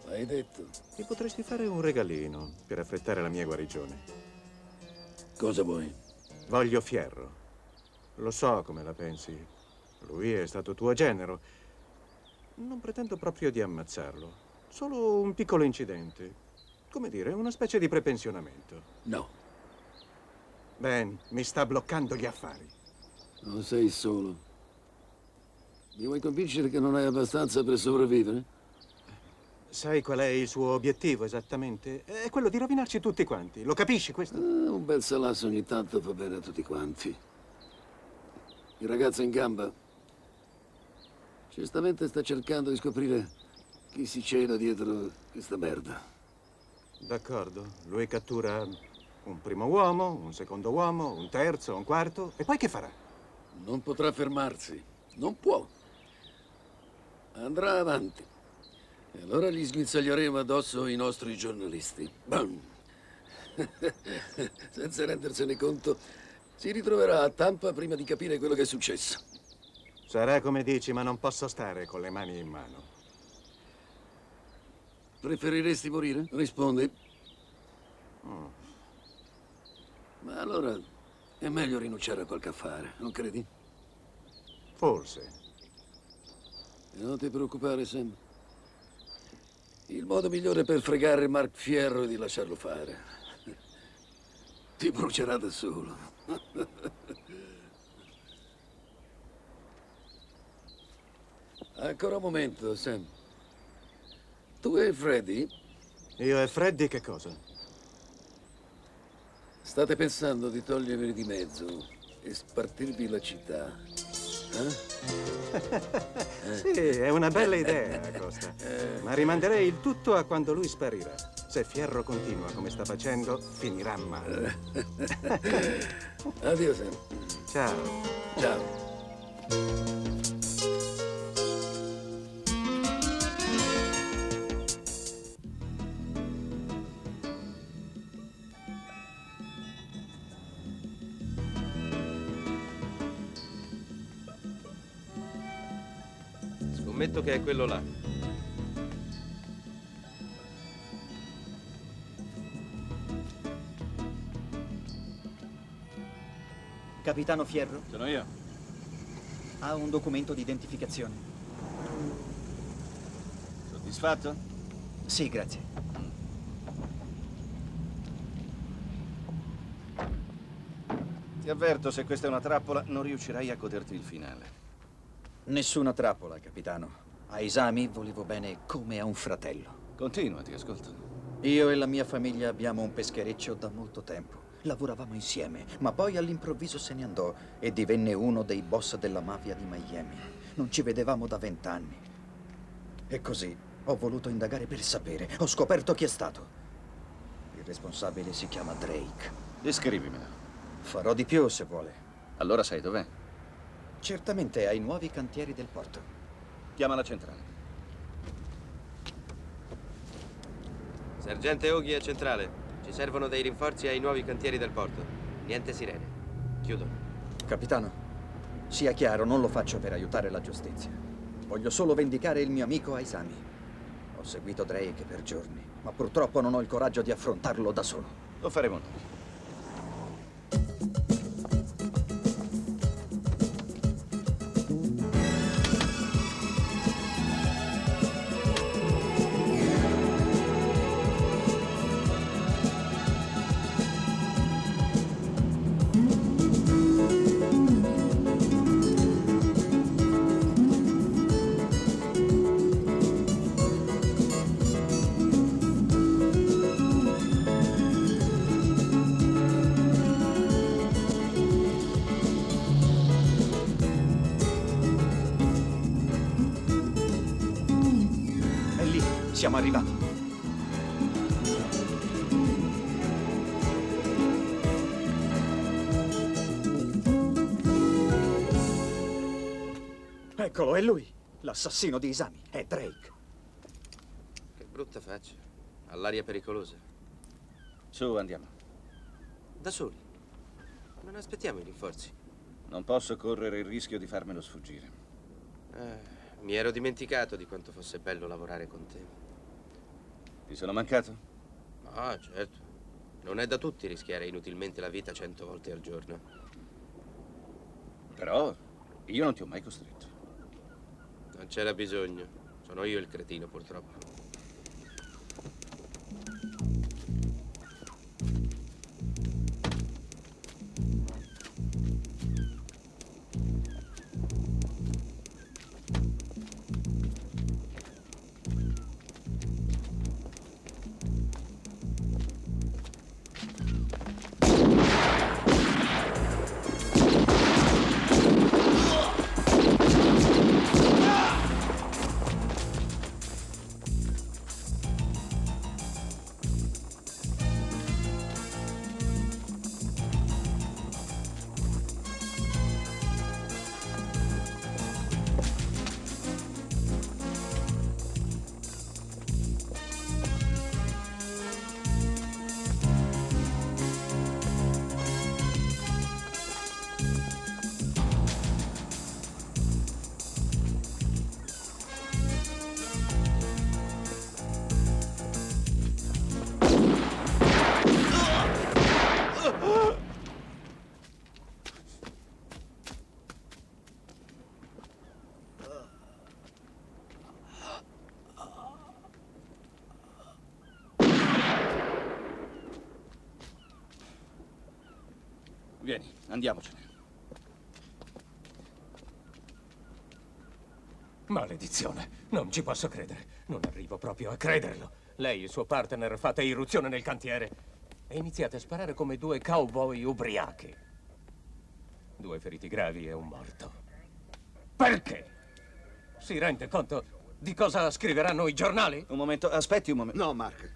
Hai detto. Ti potresti fare un regalino per affrettare la mia guarigione. Cosa vuoi? Voglio Fierro. Lo so come la pensi. Lui è stato tuo genero. Non pretendo proprio di ammazzarlo. Solo un piccolo incidente. Come dire, una specie di prepensionamento. No. Ben, mi sta bloccando gli affari. Non sei solo. Mi vuoi convincere che non hai abbastanza per sopravvivere? Sai qual è il suo obiettivo esattamente? È quello di rovinarci tutti quanti. Lo capisci questo? Un bel salasso ogni tanto fa bene a tutti quanti. Il ragazzo in gamba certamente sta cercando di scoprire chi si cela dietro questa merda. D'accordo. Lui cattura un primo uomo, un secondo uomo, un terzo, un quarto. E poi che farà? Non potrà fermarsi. Non può. Andrà avanti. E allora gli sguizzaglieremo addosso i nostri giornalisti. Bam! Senza rendersene conto, si ritroverà a Tampa prima di capire quello che è successo. Sarà come dici, ma non posso stare con le mani in mano. Preferiresti morire? Rispondi. Ma allora è meglio rinunciare a qualche affare, non credi? Forse. E non ti preoccupare, Sam. Il modo migliore per fregare Mark Fierro è di lasciarlo fare. Ti brucerà da solo. Ancora un momento, Sam. Tu e Freddy? Io e Freddy che cosa? State pensando di togliervi di mezzo e spartirvi la città. Sì, è una bella idea, Costa. Ma rimanderei il tutto a quando lui sparirà. Se Fierro continua come sta facendo, finirà male. Addio, Sam. Ciao. Ciao. Scommetto che è quello là. Capitano Fierro? Sono io. Ha un documento di identificazione. Soddisfatto? Sì, grazie. Ti avverto, se questa è una trappola, non riuscirai a goderti il finale. Nessuna trappola, capitano. A esami volevo bene come a un fratello. Continua, ti ascolto. Io e la mia famiglia abbiamo un peschereccio da molto tempo. Lavoravamo insieme, ma poi all'improvviso se ne andò e divenne uno dei boss della mafia di Miami. Non ci vedevamo da 20 anni. E così ho voluto indagare per sapere. Ho scoperto chi è stato. Il responsabile si chiama Drake. Descrivimelo. Farò di più se vuole. Allora sai dov'è? Certamente ai nuovi cantieri del porto. Chiama la centrale. Sergente Oghi è centrale. Ci servono dei rinforzi ai nuovi cantieri del porto. Niente sirene. Chiudo. Capitano, sia chiaro, non lo faccio per aiutare la giustizia. Voglio solo vendicare il mio amico Aizami. Ho seguito Drake per giorni, ma purtroppo non ho il coraggio di affrontarlo da solo. Lo faremo noi. Siamo arrivati. Eccolo, è lui. L'assassino di Isami. È Drake. Che brutta faccia. Ha l'aria pericolosa. Su, andiamo. Da soli. Non aspettiamo i rinforzi. Non posso correre il rischio di farmelo sfuggire. Mi ero dimenticato di quanto fosse bello lavorare con te. Ti sono mancato? Ah, certo. Non è da tutti rischiare inutilmente la vita 100 volte al giorno. Però io non ti ho mai costretto. Non c'era bisogno. Sono io il cretino, purtroppo. Vieni, andiamocene. Maledizione, non ci posso credere. Non arrivo proprio a crederlo. Lei e il suo partner fate irruzione nel cantiere e iniziate a sparare come due cowboy ubriachi. 2 feriti gravi e un morto. Perché? Si rende conto di cosa scriveranno i giornali? Un momento, aspetti un momento. No, Mark.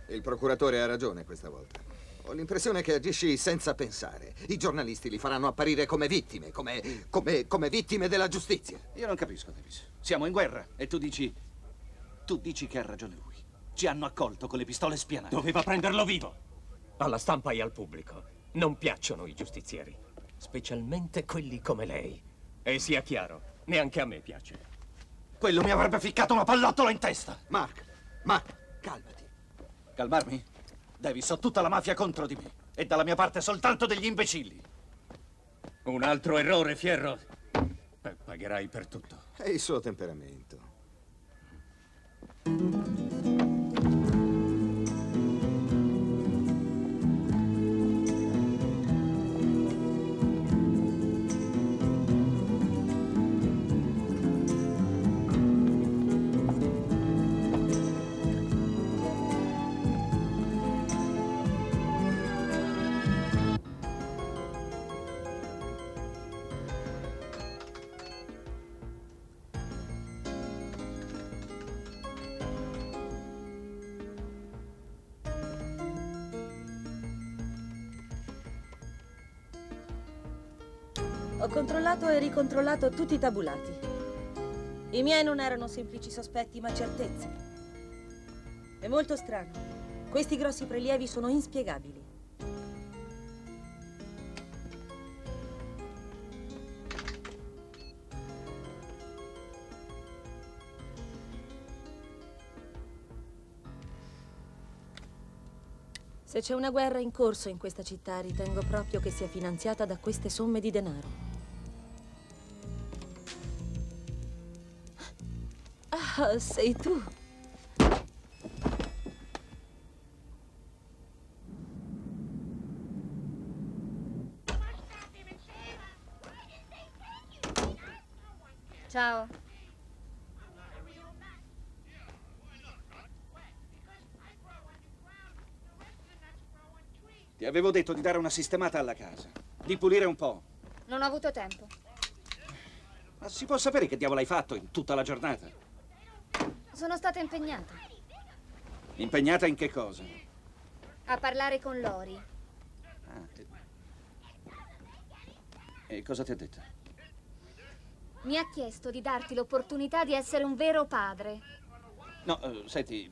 Il procuratore ha ragione questa volta. Ho l'impressione che agisci senza pensare. I giornalisti li faranno apparire come vittime, come vittime della giustizia. Io non capisco, Davis. Siamo in guerra e tu dici che ha ragione lui. Ci hanno accolto con le pistole spianate. Doveva prenderlo vivo. Alla stampa e al pubblico non piacciono i giustizieri, specialmente quelli come lei. E sia chiaro, neanche a me piace. Quello mi avrebbe ficcato una pallottola in testa. Mark, calmati. Calmarmi? Davis, ho tutta la mafia contro di me. E dalla mia parte soltanto degli imbecilli. Un altro errore, Fierro. Pagherai per tutto. È il suo temperamento. Ho controllato e ricontrollato tutti i tabulati. I miei non erano semplici sospetti, ma certezze. È molto strano. Questi grossi prelievi sono inspiegabili. Se c'è una guerra in corso in questa città, ritengo proprio che sia finanziata da queste somme di denaro. Ah, sei tu. Ciao. Ti avevo detto di dare una sistemata alla casa, di pulire un po'. Non ho avuto tempo. Ma si può sapere che diavolo hai fatto in tutta la giornata? Sono stata impegnata Impegnata in che cosa? a parlare con Lori. E cosa ti ha detto? Mi ha chiesto di darti l'opportunità di essere un vero padre. No, senti,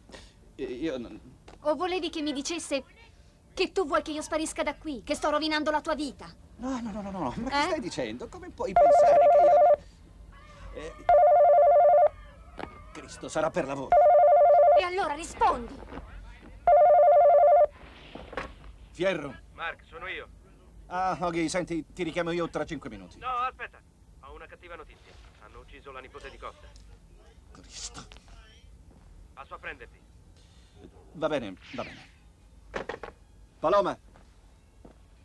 io non... O volevi che mi dicesse che tu vuoi che io sparisca da qui, che sto rovinando la tua vita? No, ma che stai dicendo? Come puoi pensare che io... Cristo, sarà per lavoro. E allora rispondi. Fierro. Mark, sono io. Ah, Hoggy, senti, ti richiamo io tra 5 minuti. No, aspetta. Ho una cattiva notizia. Hanno ucciso la nipote di Costa. Cristo. Passo a prenderti. Va bene, va bene. Paloma.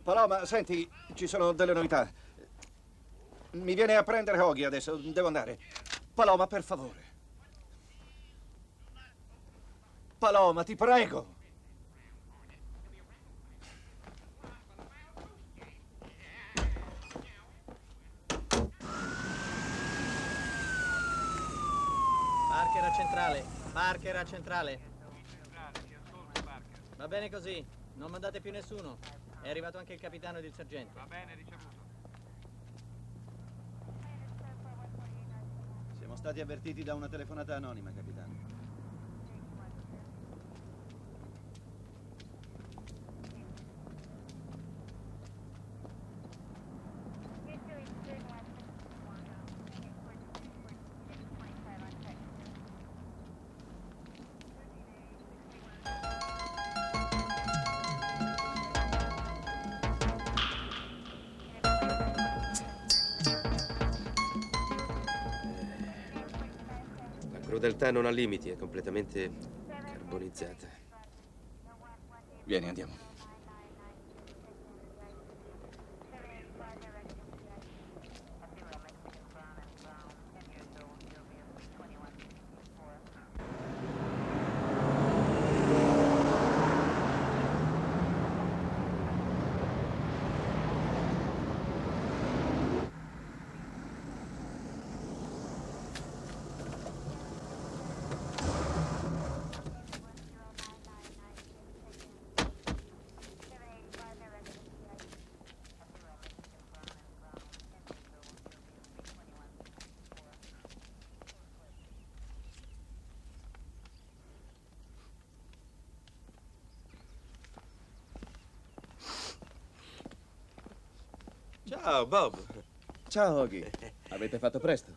Paloma, senti, ci sono delle novità. Mi viene a prendere Hoggy adesso, devo andare. Paloma, per favore. Paloma, ti prego. Parker a centrale. Parker a centrale. Va bene così. Non mandate più nessuno. È arrivato anche il capitano ed il sergente. Va bene, ricevuto. Siamo stati avvertiti da una telefonata anonima, capitano. La crudeltà non ha limiti, è completamente carbonizzata. Vieni, andiamo. Ciao, Bob. Ciao, Hoggy. Avete fatto presto?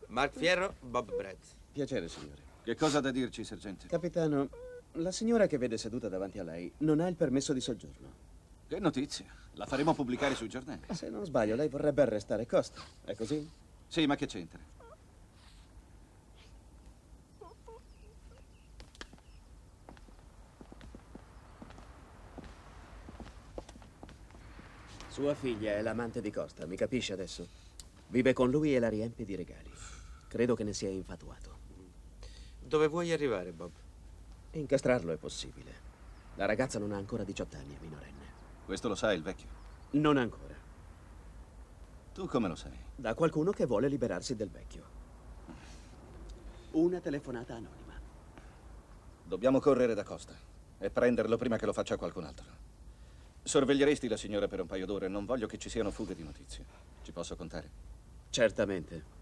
Mark Fierro, Bob Brett. Piacere, signore. Che cosa ha da dirci, sergente? Capitano, la signora che vede seduta davanti a lei non ha il permesso di soggiorno. Che notizia? La faremo pubblicare sui giornali. Se non sbaglio, lei vorrebbe arrestare Costa. È così? Sì, ma che c'entra? Sua figlia è l'amante di Costa, mi capisce adesso? Vive con lui e la riempie di regali. Credo che ne sia infatuato. Dove vuoi arrivare, Bob? Incastrarlo è possibile. La ragazza non ha ancora 18 anni, è minorenne. Questo lo sa il vecchio? Non ancora. Tu come lo sai? Da qualcuno che vuole liberarsi del vecchio. Una telefonata anonima. Dobbiamo correre da Costa e prenderlo prima che lo faccia qualcun altro. Sorveglieresti la signora per un paio d'ore? Non voglio che ci siano fughe di notizie. Ci posso contare? Certamente.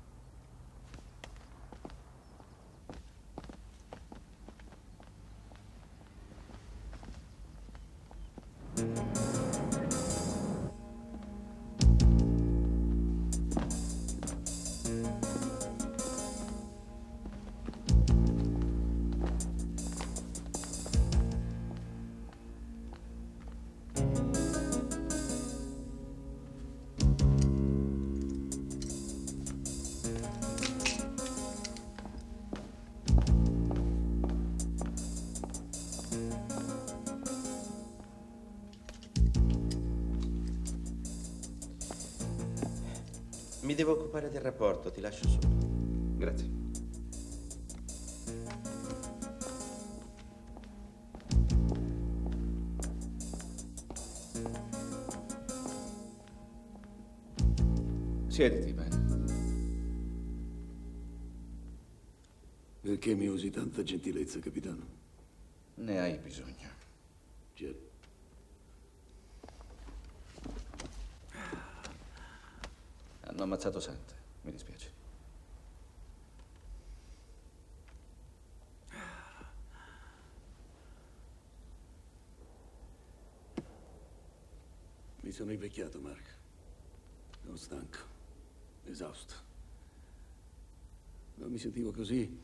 Mi devo occupare del rapporto, ti lascio solo. Grazie. Siediti, Ben. Perché mi usi tanta gentilezza, capitano? Ne hai bisogno. Certo. Hanno ammazzato Santa. Mi dispiace. Mi sono invecchiato, Mark. Sono stanco, esausto. Non mi sentivo così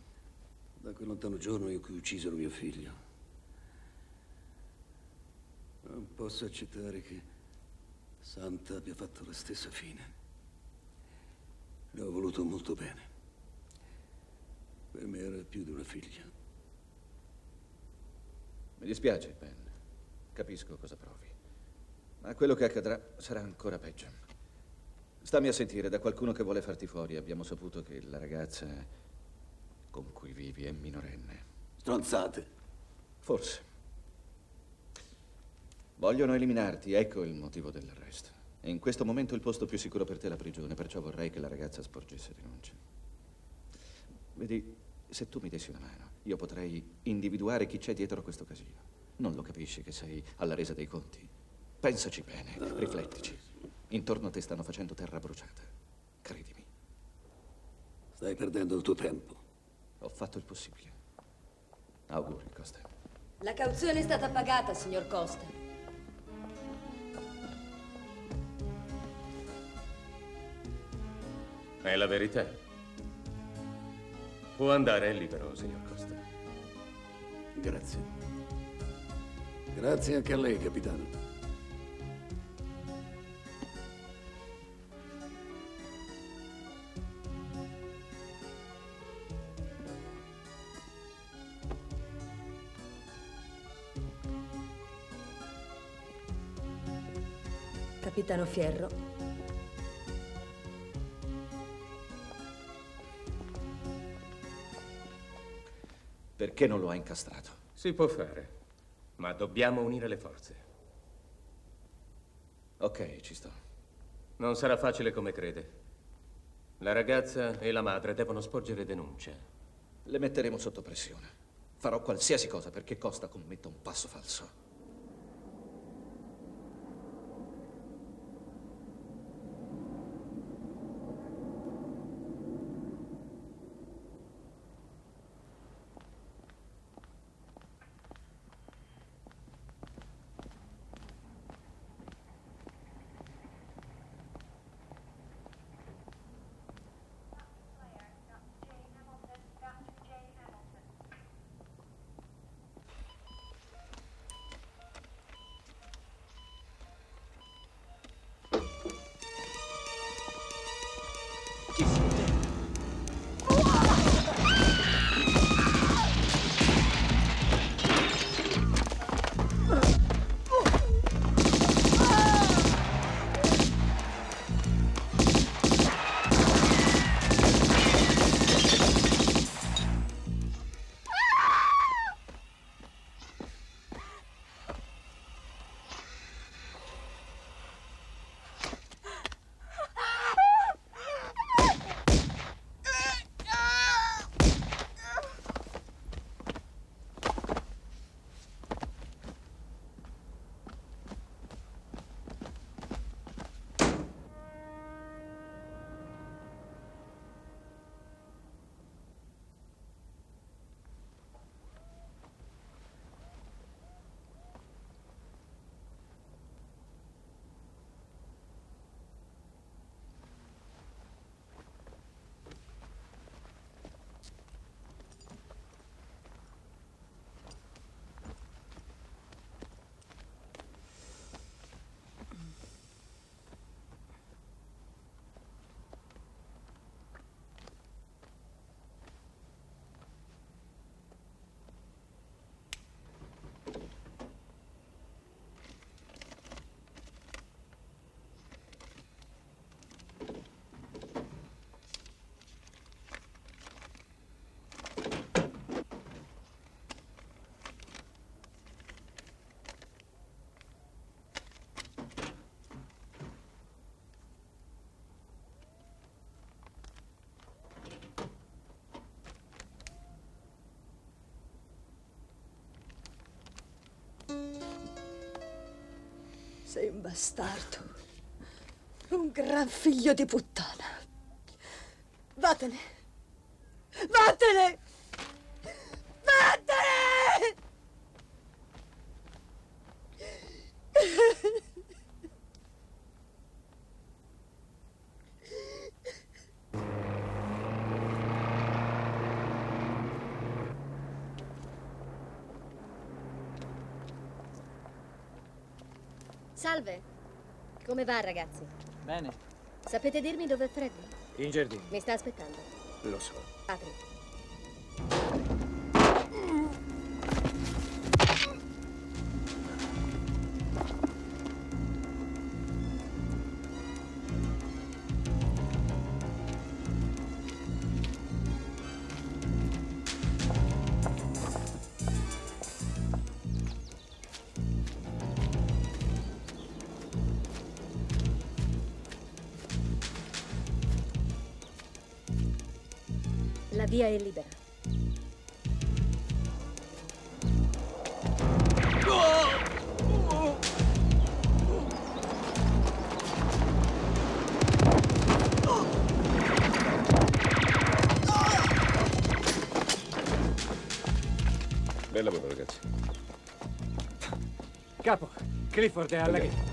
da quel lontano giorno in cui uccisero mio figlio. Non posso accettare che Santa abbia fatto la stessa fine. Le ho voluto molto bene. Per me era più di una figlia. Mi dispiace, Ben. Capisco cosa provi. Ma quello che accadrà sarà ancora peggio. Stammi a sentire, da qualcuno che vuole farti fuori abbiamo saputo che la ragazza con cui vivi è minorenne. Stronzate. Forse. Vogliono eliminarti, ecco il motivo dell'arresto. E in questo momento il posto più sicuro per te è la prigione, perciò vorrei che la ragazza sporgesse denuncia. Vedi, se tu mi dessi una mano, io potrei individuare chi c'è dietro a questo casino. Non lo capisci che sei alla resa dei conti? Pensaci bene, riflettici. Intorno a te stanno facendo terra bruciata. Credimi. Stai perdendo il tuo tempo. Ho fatto il possibile. Auguri, Costa. La cauzione è stata pagata, signor Costa. È la verità. Può andare, è libero, signor Costa. Grazie. Grazie anche a lei, capitano. Capitano Fierro. Perché non lo ha incastrato? Si può fare, ma dobbiamo unire le forze. Ok, ci sto. Non sarà facile come crede. La ragazza e la madre devono sporgere denuncia. Le metteremo sotto pressione. Farò qualsiasi cosa perché Costa commetta un passo falso. Sei un bastardo. Un gran figlio di puttana. Vattene. Vattene! Vattene! Salve. Come va, ragazzi? Bene. Sapete dirmi dove è Freddy? In giardino. Mi sta aspettando. Lo so. Apri. La via è libera. Bel lavoro, ragazzi. Capo, Clifford è alla gate.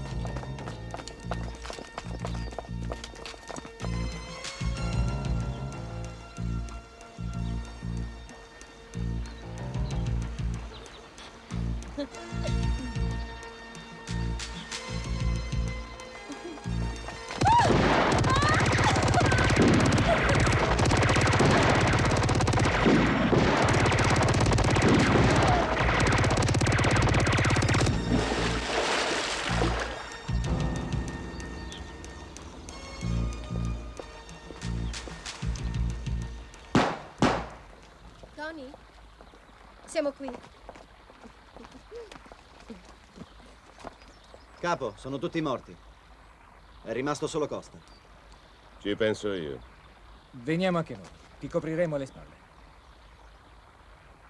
Tony? Siamo qui. Capo, sono tutti morti. È rimasto solo Costa. Ci penso io. Veniamo anche noi. Ti copriremo le spalle.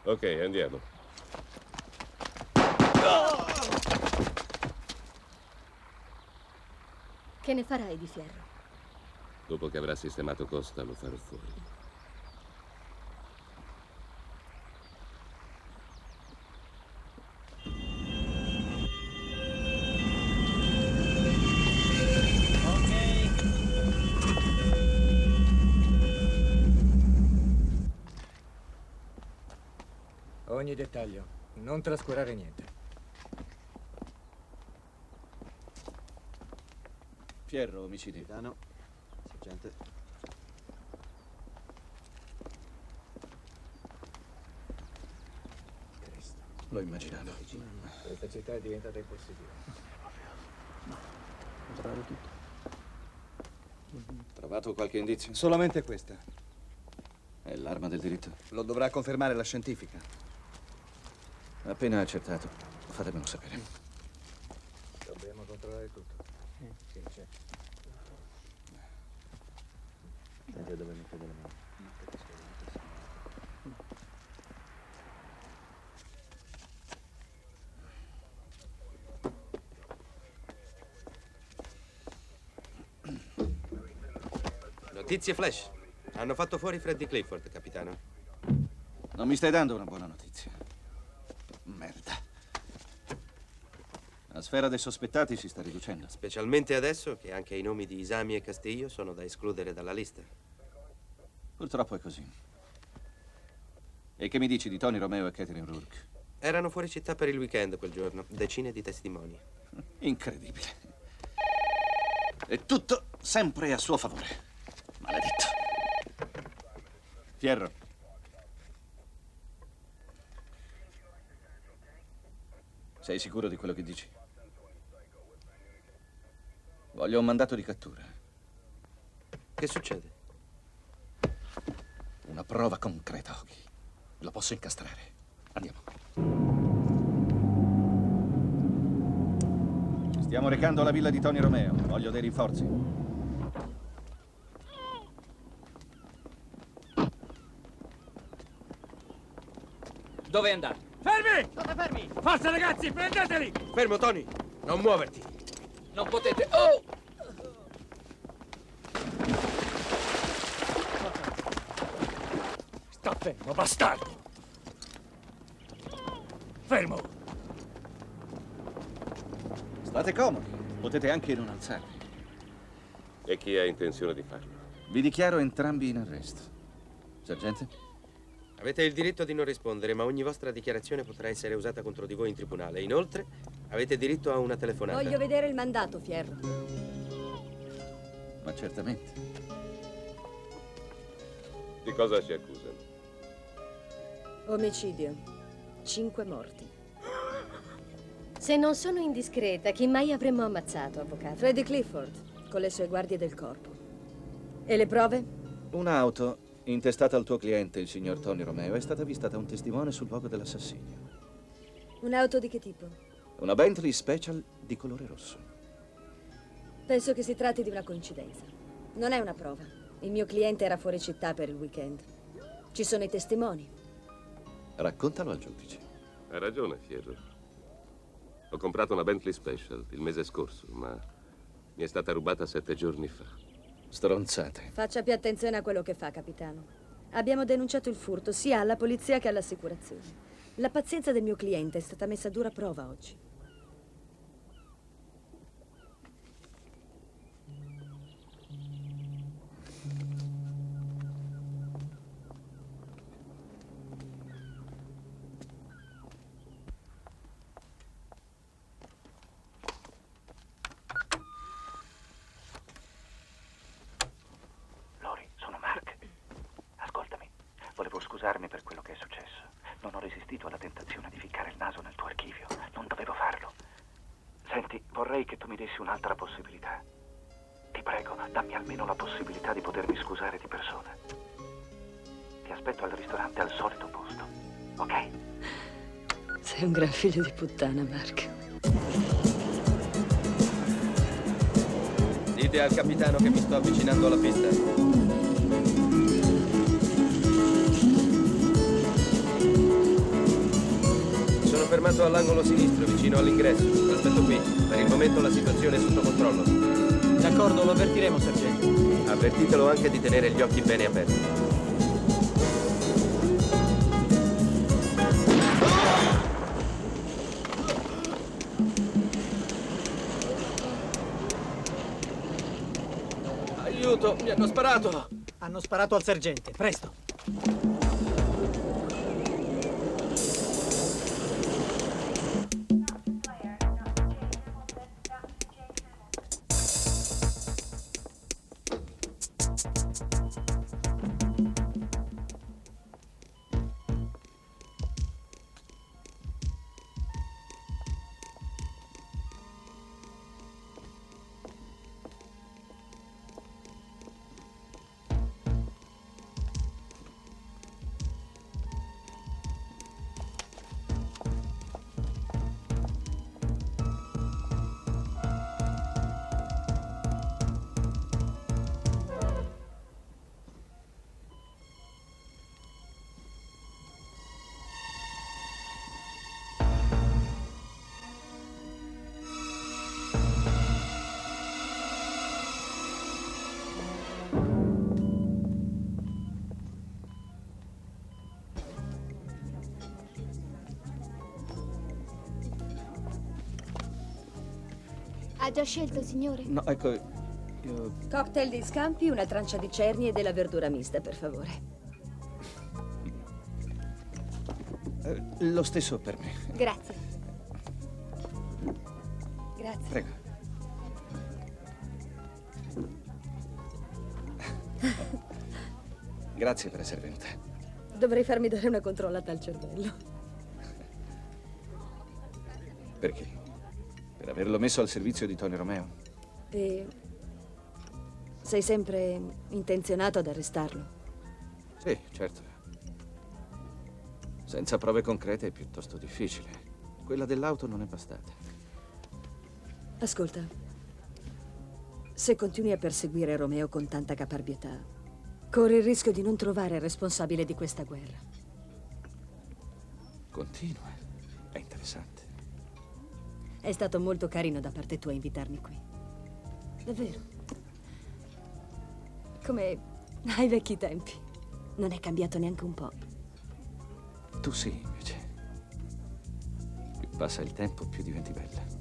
Ok, andiamo. Che ne farai di Fierro? Dopo che avrà sistemato Costa, lo farò fuori. Ogni dettaglio. Non trascurare niente. Fierro, omicidi. Capitano, sergente. Cristo. Lo immaginavo. Questa città è diventata impossibile. Ho trovato tutto. Trovato qualche indizio? Solamente questa. È l'arma del diritto? Lo dovrà confermare la scientifica. Appena accertato, fatemelo sapere. Dobbiamo controllare tutto. Sì, c'è. Senti dove mi fede le mani. Notizie flash. Hanno fatto fuori Freddy Clifford, capitano. Non mi stai dando una buona notizia. Merda. La sfera dei sospettati si sta riducendo. Specialmente adesso che anche i nomi di Isami e Castillo sono da escludere dalla lista. Purtroppo è così. E che mi dici di Tony Romeo e Catherine Rourke? Erano fuori città per il weekend quel giorno. Decine di testimoni. Incredibile. E tutto sempre a suo favore. Maledetto. Fierro. Sei sicuro di quello che dici? Voglio un mandato di cattura. Che succede? Una prova concreta, Ogi. Lo posso incastrare. Andiamo. Ci stiamo recando alla villa di Tony Romeo. Voglio dei rinforzi. Dove andate? Fermi! State fermi! Forza, ragazzi, prendeteli! Fermo, Tony! Non muoverti! Non potete... Oh! Sta fermo, bastardo! Fermo! State comodi, potete anche non alzarvi. E chi ha intenzione di farlo? Vi dichiaro entrambi in arresto. Sergente? Avete il diritto di non rispondere, ma ogni vostra dichiarazione potrà essere usata contro di voi in tribunale. Inoltre, avete diritto a una telefonata. Voglio vedere il mandato, Fierro. Ma certamente. Di cosa ci accusano? Omicidio. 5 morti. Se non sono indiscreta, chi mai avremmo ammazzato, avvocato? Freddy Clifford, con le sue guardie del corpo. E le prove? Un'auto intestata al tuo cliente, il signor Tony Romeo, è stata vista da un testimone sul luogo dell'assassinio. Un'auto di che tipo? Una Bentley Special di colore rosso. Penso che si tratti di una coincidenza. Non è una prova. Il mio cliente era fuori città per il weekend. Ci sono i testimoni. Raccontalo al giudice. Ha ragione, Fierro. Ho comprato una Bentley Special il mese scorso, ma mi è stata rubata 7 giorni fa. Stronzate. Faccia più attenzione a quello che fa, capitano. Abbiamo denunciato il furto sia alla polizia che all'assicurazione. La pazienza del mio cliente è stata messa a dura prova oggi. Volevo scusarmi per quello che è successo. Non ho resistito alla tentazione di ficcare il naso nel tuo archivio. Non dovevo farlo. Senti, vorrei che tu mi dessi un'altra possibilità. Ti prego, dammi almeno la possibilità di potermi scusare di persona. Ti aspetto al ristorante al solito posto, ok? Sei un gran figlio di puttana, Mark. Dite al capitano che mi sto avvicinando alla pista. Sono fermato all'angolo sinistro, vicino all'ingresso. Aspetto qui. Per il momento la situazione è sotto controllo. D'accordo, lo avvertiremo, sergente. Avvertitelo anche di tenere gli occhi bene aperti. Aiuto, mi hanno sparato! Hanno sparato al sergente, presto! Ha già scelto, signore? No, ecco, io... Cocktail di scampi, una trancia di cerni e della verdura mista, per favore. Lo stesso per me. Grazie. Grazie. Prego. Grazie per essere venuta. Dovrei farmi dare una controllata al cervello. Perché? Per averlo messo al servizio di Tony Romeo? E sei sempre intenzionato ad arrestarlo? Sì, certo. Senza prove concrete è piuttosto difficile. Quella dell'auto non è bastata. Ascolta, se continui a perseguire Romeo con tanta caparbietà, corri il rischio di non trovare il responsabile di questa guerra. Continua. È interessante. È stato molto carino da parte tua invitarmi qui. Davvero. Come ai vecchi tempi. Non è cambiato neanche un po'. Tu sì, invece. Più passa il tempo, più diventi bella.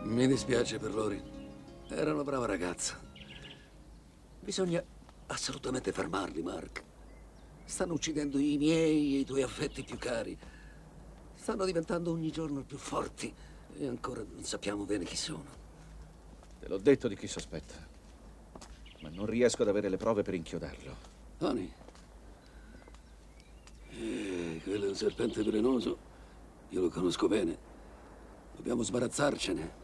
Mi dispiace per Lori. Era una brava ragazza. Bisogna assolutamente fermarli, Mark. Stanno uccidendo i miei e i tuoi affetti più cari. Stanno diventando ogni giorno più forti e ancora non sappiamo bene chi sono. Te l'ho detto di chi sospetta. Ma non riesco ad avere le prove per inchiodarlo. Tony. Quello è un serpente velenoso. Io lo conosco bene. Dobbiamo sbarazzarcene.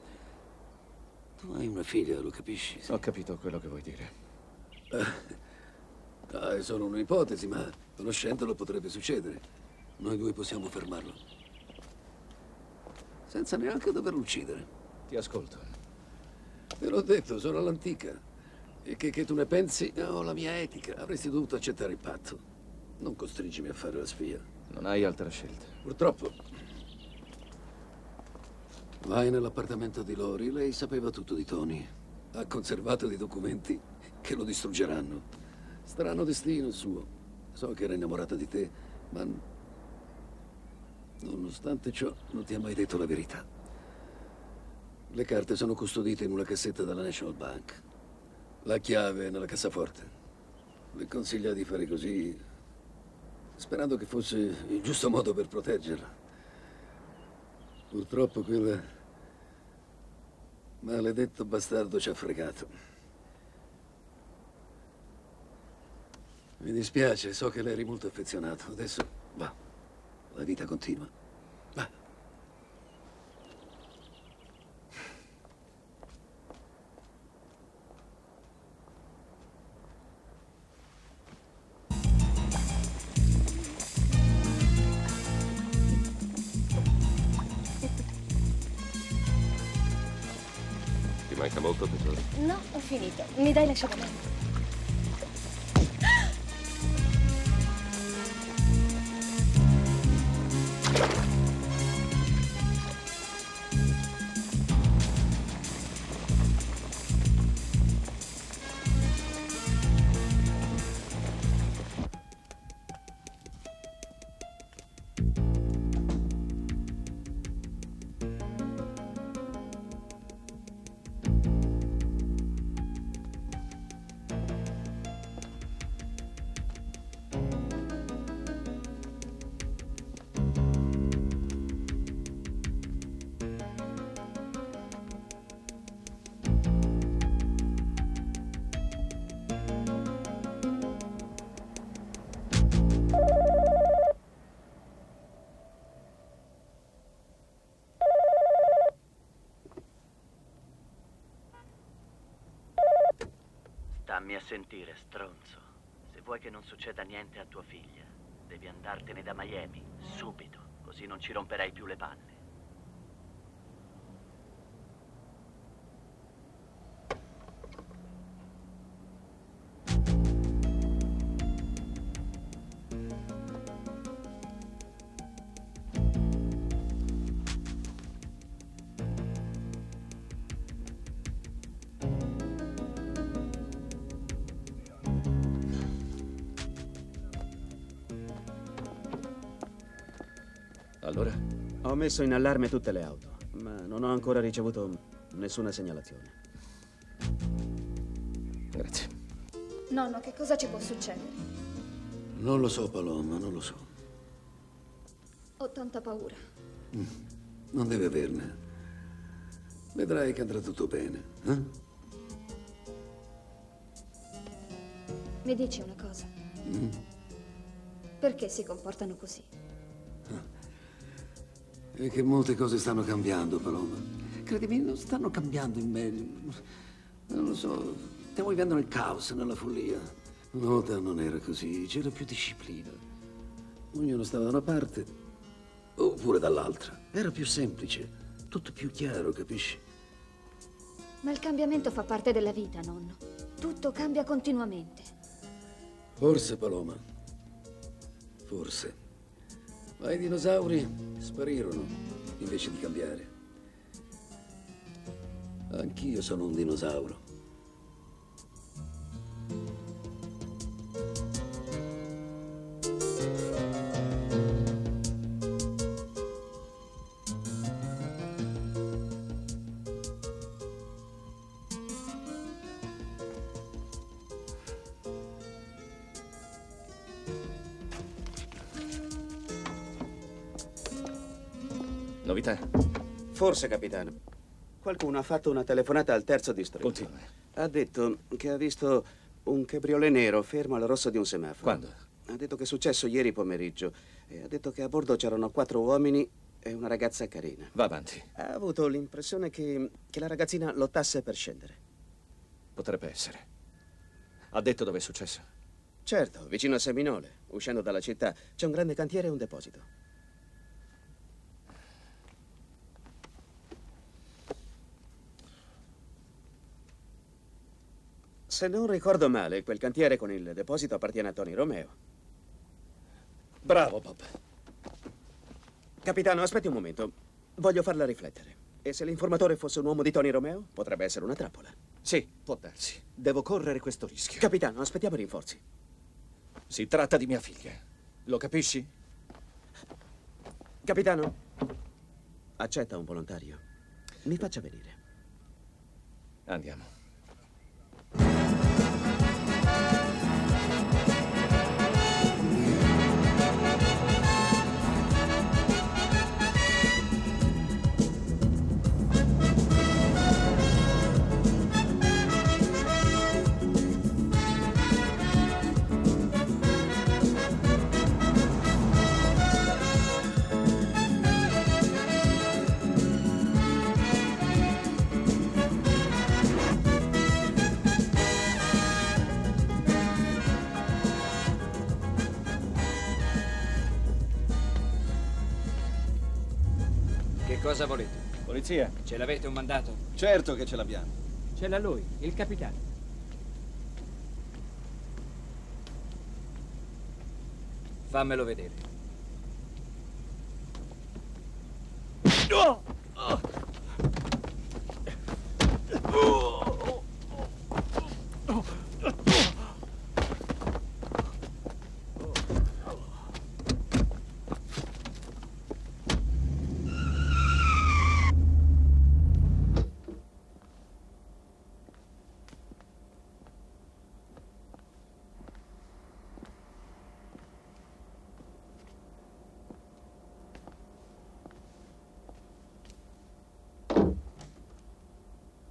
Tu hai una figlia, lo capisci? Ho capito quello che vuoi dire. È solo un'ipotesi, ma conoscendolo potrebbe succedere. Noi due possiamo fermarlo. Senza neanche doverlo uccidere. Ti ascolto. Te l'ho detto, sono all'antica. E che tu ne pensi, ho la mia etica. Avresti dovuto accettare il patto. Non costringimi a fare la spia. Non hai altra scelta. Purtroppo. Vai nell'appartamento di Lori, lei sapeva tutto di Tony. Ha conservato dei documenti che lo distruggeranno. Strano destino il suo. So che era innamorata di te, ma nonostante ciò non ti ha mai detto la verità. Le carte sono custodite in una cassetta dalla National Bank. La chiave è nella cassaforte. Le consiglia di fare così, sperando che fosse il giusto modo per proteggerla. Purtroppo quel maledetto bastardo ci ha fregato. Mi dispiace, so che lei eri molto affezionato. Adesso va, la vita continua. Va. Ti manca molto, tesoro? No, ho finito. Mi dai l'asciugamano? Stammi a sentire, stronzo. Se vuoi che non succeda niente a tua figlia, devi andartene da Miami, subito, così non ci romperai più le palle. Allora? Ho messo in allarme tutte le auto, ma non ho ancora ricevuto nessuna segnalazione. Grazie. Nonno, che cosa ci può succedere? Non lo so, Paloma, non lo so. Ho tanta paura. Non deve averne. Vedrai che andrà tutto bene. Mi dici una cosa? Perché si comportano così? È che molte cose stanno cambiando, Paloma. Credimi, non stanno cambiando in meglio. Non lo so, stiamo vivendo nel caos, nella follia. Una volta non era così, c'era più disciplina. Ognuno stava da una parte oppure dall'altra. Era più semplice, tutto più chiaro, capisci? Ma il cambiamento fa parte della vita, nonno. Tutto cambia continuamente. Forse, Paloma. Forse. Ma i dinosauri sparirono invece di cambiare. Anch'io sono un dinosauro. Novità? Forse, capitano. Qualcuno ha fatto una telefonata al terzo distretto. Continua. Ha detto che ha visto un cabriolet nero fermo al rosso di un semaforo. Quando? Ha detto che è successo ieri pomeriggio. E ha detto che a bordo c'erano 4 uomini e una ragazza carina. Va avanti. Ha avuto l'impressione che la ragazzina lottasse per scendere. Potrebbe essere. Ha detto dove è successo? Certo, vicino a Seminole. Uscendo dalla città c'è un grande cantiere e un deposito. Se non ricordo male, quel cantiere con il deposito appartiene a Tony Romeo. Bravo, Bob. Capitano, aspetti un momento. Voglio farla riflettere. E se l'informatore fosse un uomo di Tony Romeo? Potrebbe essere una trappola. Sì, può darsi. Devo correre questo rischio. Capitano, aspettiamo i rinforzi. Si tratta di mia figlia. Lo capisci? Capitano, accetta un volontario. Mi faccia venire. Andiamo. Che cosa volete? Polizia? Ce l'avete un mandato? Certo che ce l'abbiamo. Ce l'ha lui, il capitano. Fammelo vedere.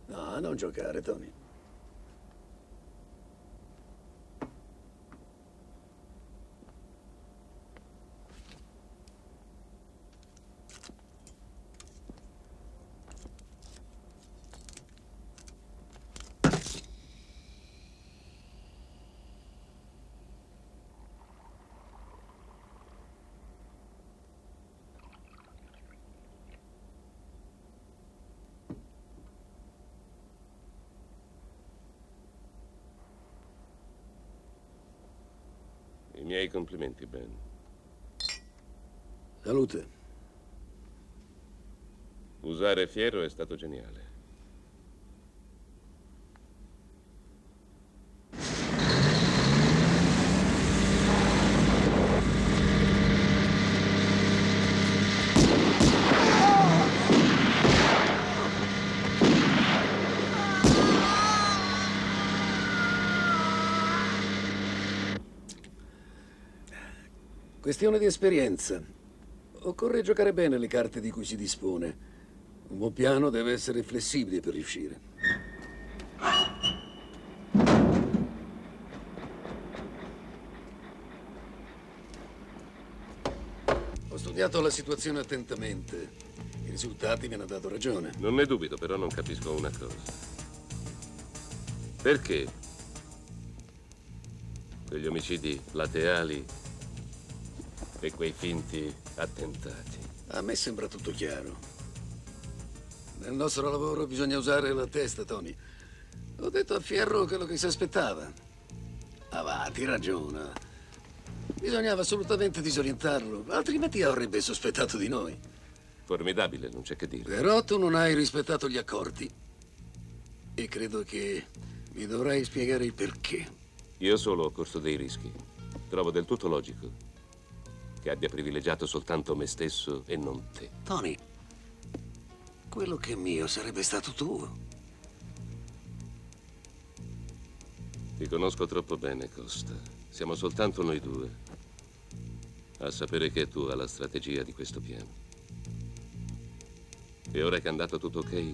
No, non giocare, Tony. miei complimenti, Ben. Salute. Usare Fiero è stato geniale. Questione di esperienza. Occorre giocare bene le carte di cui si dispone. Un buon piano deve essere flessibile per riuscire. Ho studiato la situazione attentamente. I risultati mi hanno dato ragione. Non ne dubito, però non capisco una cosa. Perché quegli omicidi plateali e quei finti attentati? A me sembra tutto chiaro. Nel nostro lavoro bisogna usare la testa, Tony. Ho detto a Fierro quello che si aspettava. Avanti, ragiona. Bisognava assolutamente disorientarlo, altrimenti avrebbe sospettato di noi. Formidabile, non c'è che dire. Però tu non hai rispettato gli accordi. E credo che mi dovrai spiegare il perché. Io solo ho corso dei rischi. Trovo del tutto logico che abbia privilegiato soltanto me stesso e non te. Tony, quello che è mio sarebbe stato tuo. Ti conosco troppo bene, Costa. Siamo soltanto noi due a sapere che è tua la strategia di questo piano. E ora che è andato tutto ok,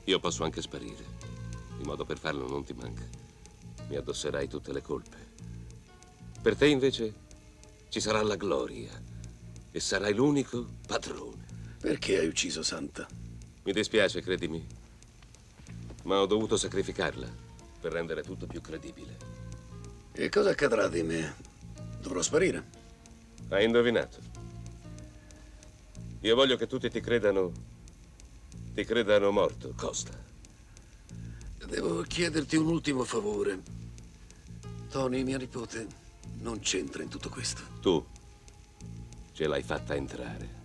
io posso anche sparire. Il modo per farlo non ti manca. Mi addosserai tutte le colpe. Per te, invece, ci sarà la gloria e sarai l'unico padrone. Perché hai ucciso Santa? Mi dispiace, credimi, ma ho dovuto sacrificarla per rendere tutto più credibile. E cosa accadrà di me? Dovrò sparire? Hai indovinato. Io voglio che tutti ti credano morto, Costa. Devo chiederti un ultimo favore. Tony, mia nipote, non c'entra in tutto questo. Tu ce l'hai fatta entrare.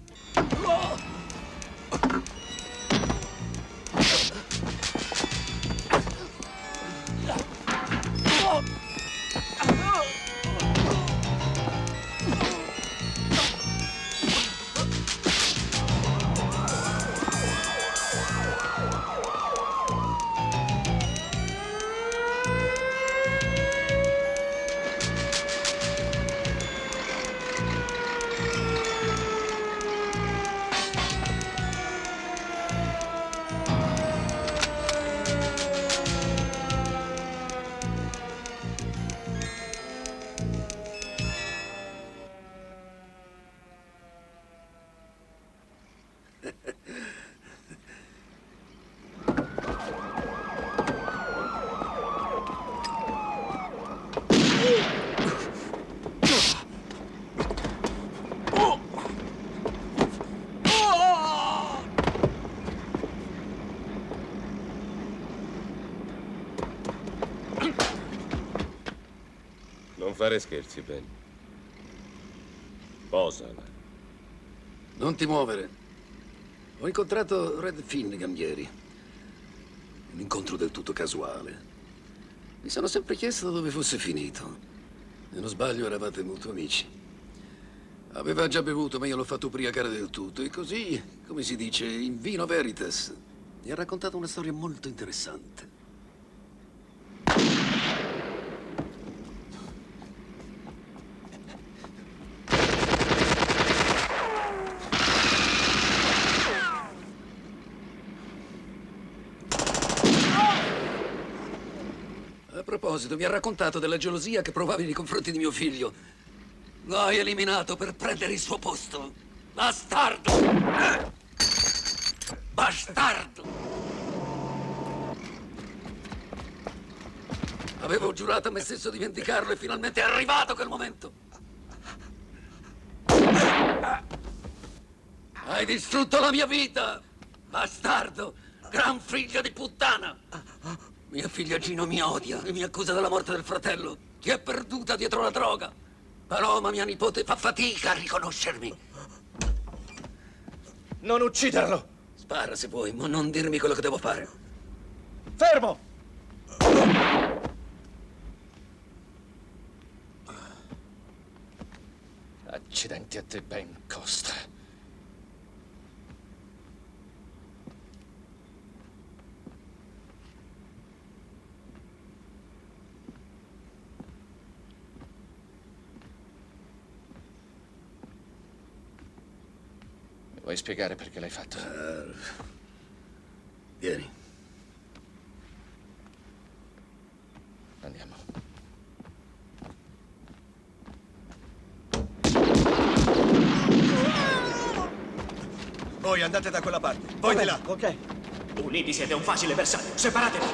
Non fare scherzi, Ben. Posala. Non ti muovere. Ho incontrato Red Finnegan ieri. Un incontro del tutto casuale. Mi sono sempre chiesto dove fosse finito. Nello sbaglio eravate molto amici. Aveva già bevuto, ma io l'ho fatto ubriacare del tutto. E così, come si dice, in vino veritas, mi ha raccontato una storia molto interessante. A proposito, mi ha raccontato della gelosia che provavi nei confronti di mio figlio. L'hai eliminato per prendere il suo posto. Bastardo! Bastardo! Avevo giurato a me stesso di vendicarlo e finalmente è arrivato quel momento. Hai distrutto la mia vita! Bastardo! Gran figlio di puttana! Mia figlia Gino mi odia e mi accusa della morte del fratello. Ti è perduta dietro la droga. Paloma, mia nipote, fa fatica a riconoscermi. Non ucciderlo! Spara se vuoi, ma non dirmi quello che devo fare. Fermo! Accidenti a te, Ben Costa. Mi vuoi spiegare perché l'hai fatto? Vieni. Andiamo. Voi andate da quella parte. Voi di là. Ok. Uniti siete un facile bersaglio. Separatevi.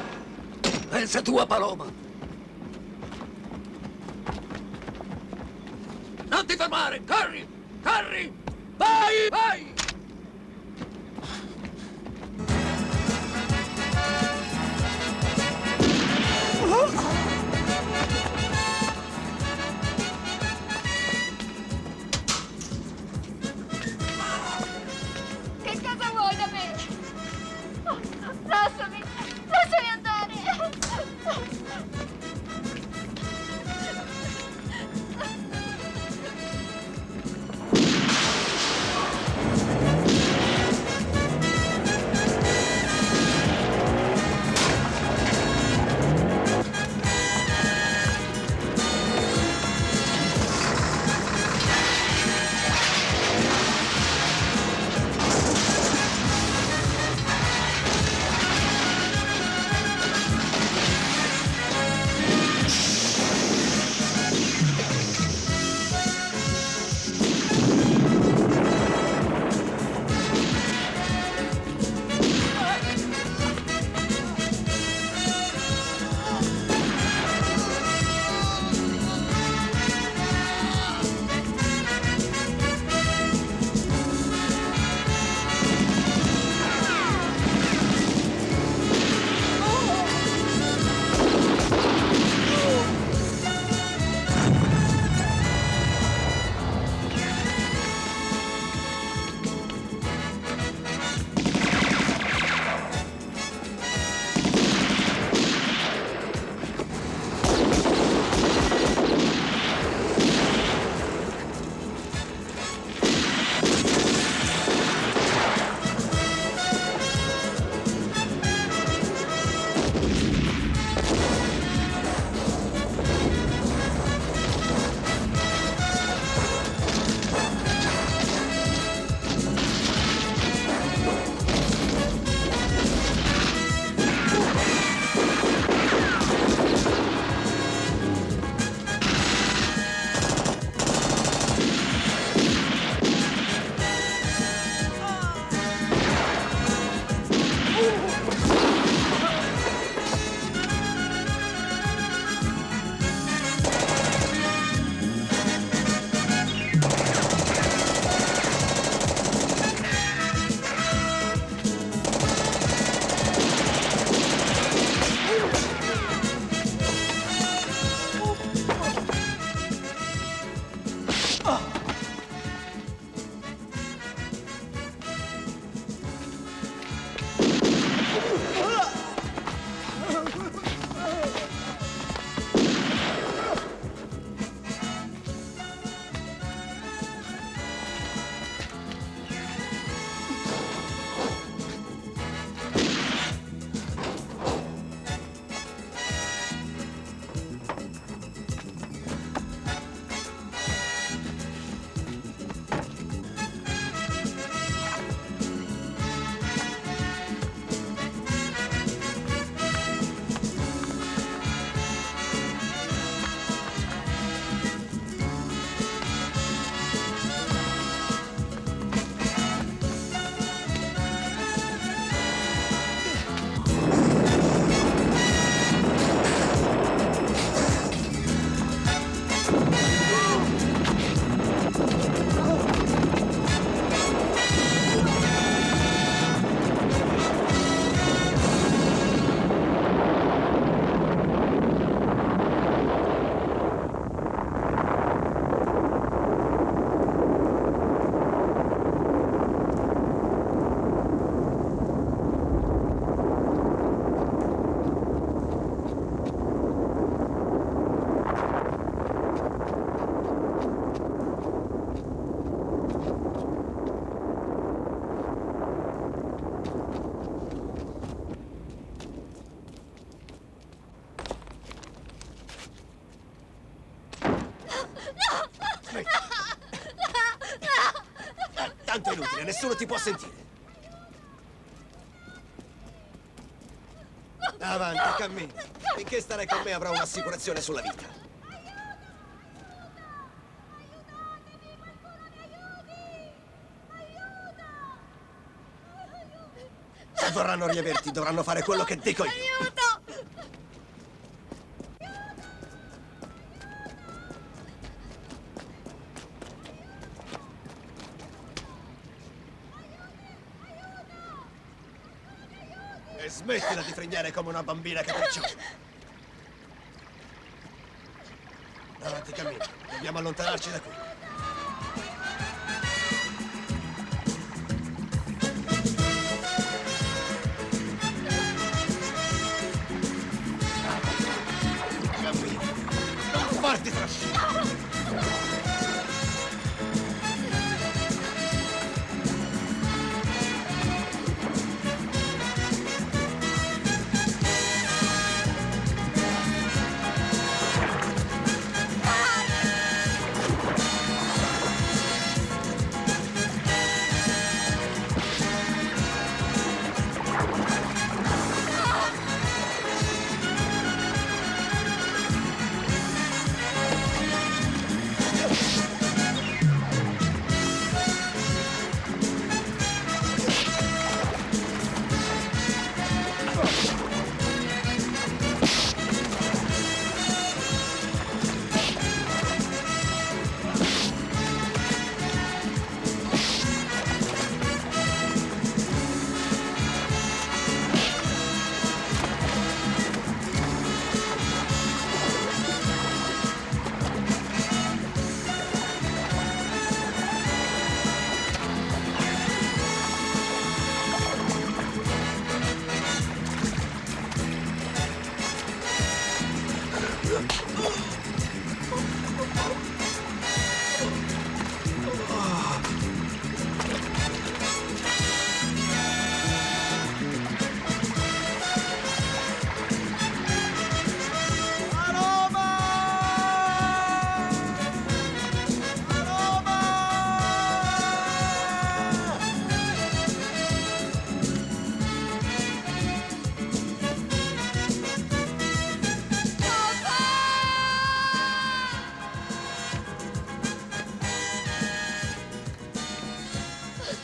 Pensa tu a Paloma. Non ti fermare! Corri! Corri! Vai! Vai! Che cosa vuoi da me? Lasciami! Lasciami andare! inutile, nessuno ti può sentire. Avanti, cammina. Finché starai con me avrò un'assicurazione sulla vita. Se vorranno riaverti, dovranno fare quello che dico io. Aiuto! E smettila di frignare come una bambina capricciosa. Avanti, cammina. Dobbiamo allontanarci da qui. Cammina. Non farti trascinare.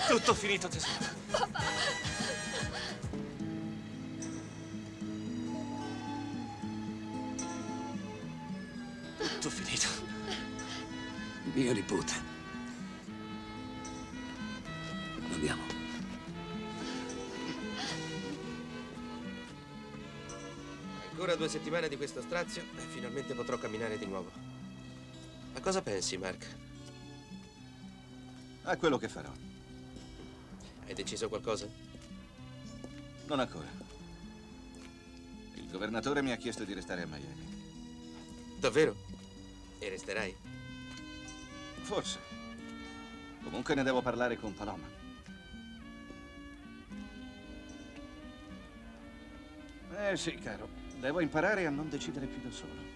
Tutto finito, tesoro. Papà! Tutto finito. Mio nipote. Andiamo. Ancora 2 settimane di questo strazio e finalmente potrò camminare di nuovo. Ma cosa pensi, Mark? A quello che farò. Hai deciso qualcosa? Non ancora. Il governatore mi ha chiesto di restare a Miami. Davvero? E resterai? Forse. Comunque ne devo parlare con Paloma. Sì, caro. Devo imparare a non decidere più da solo.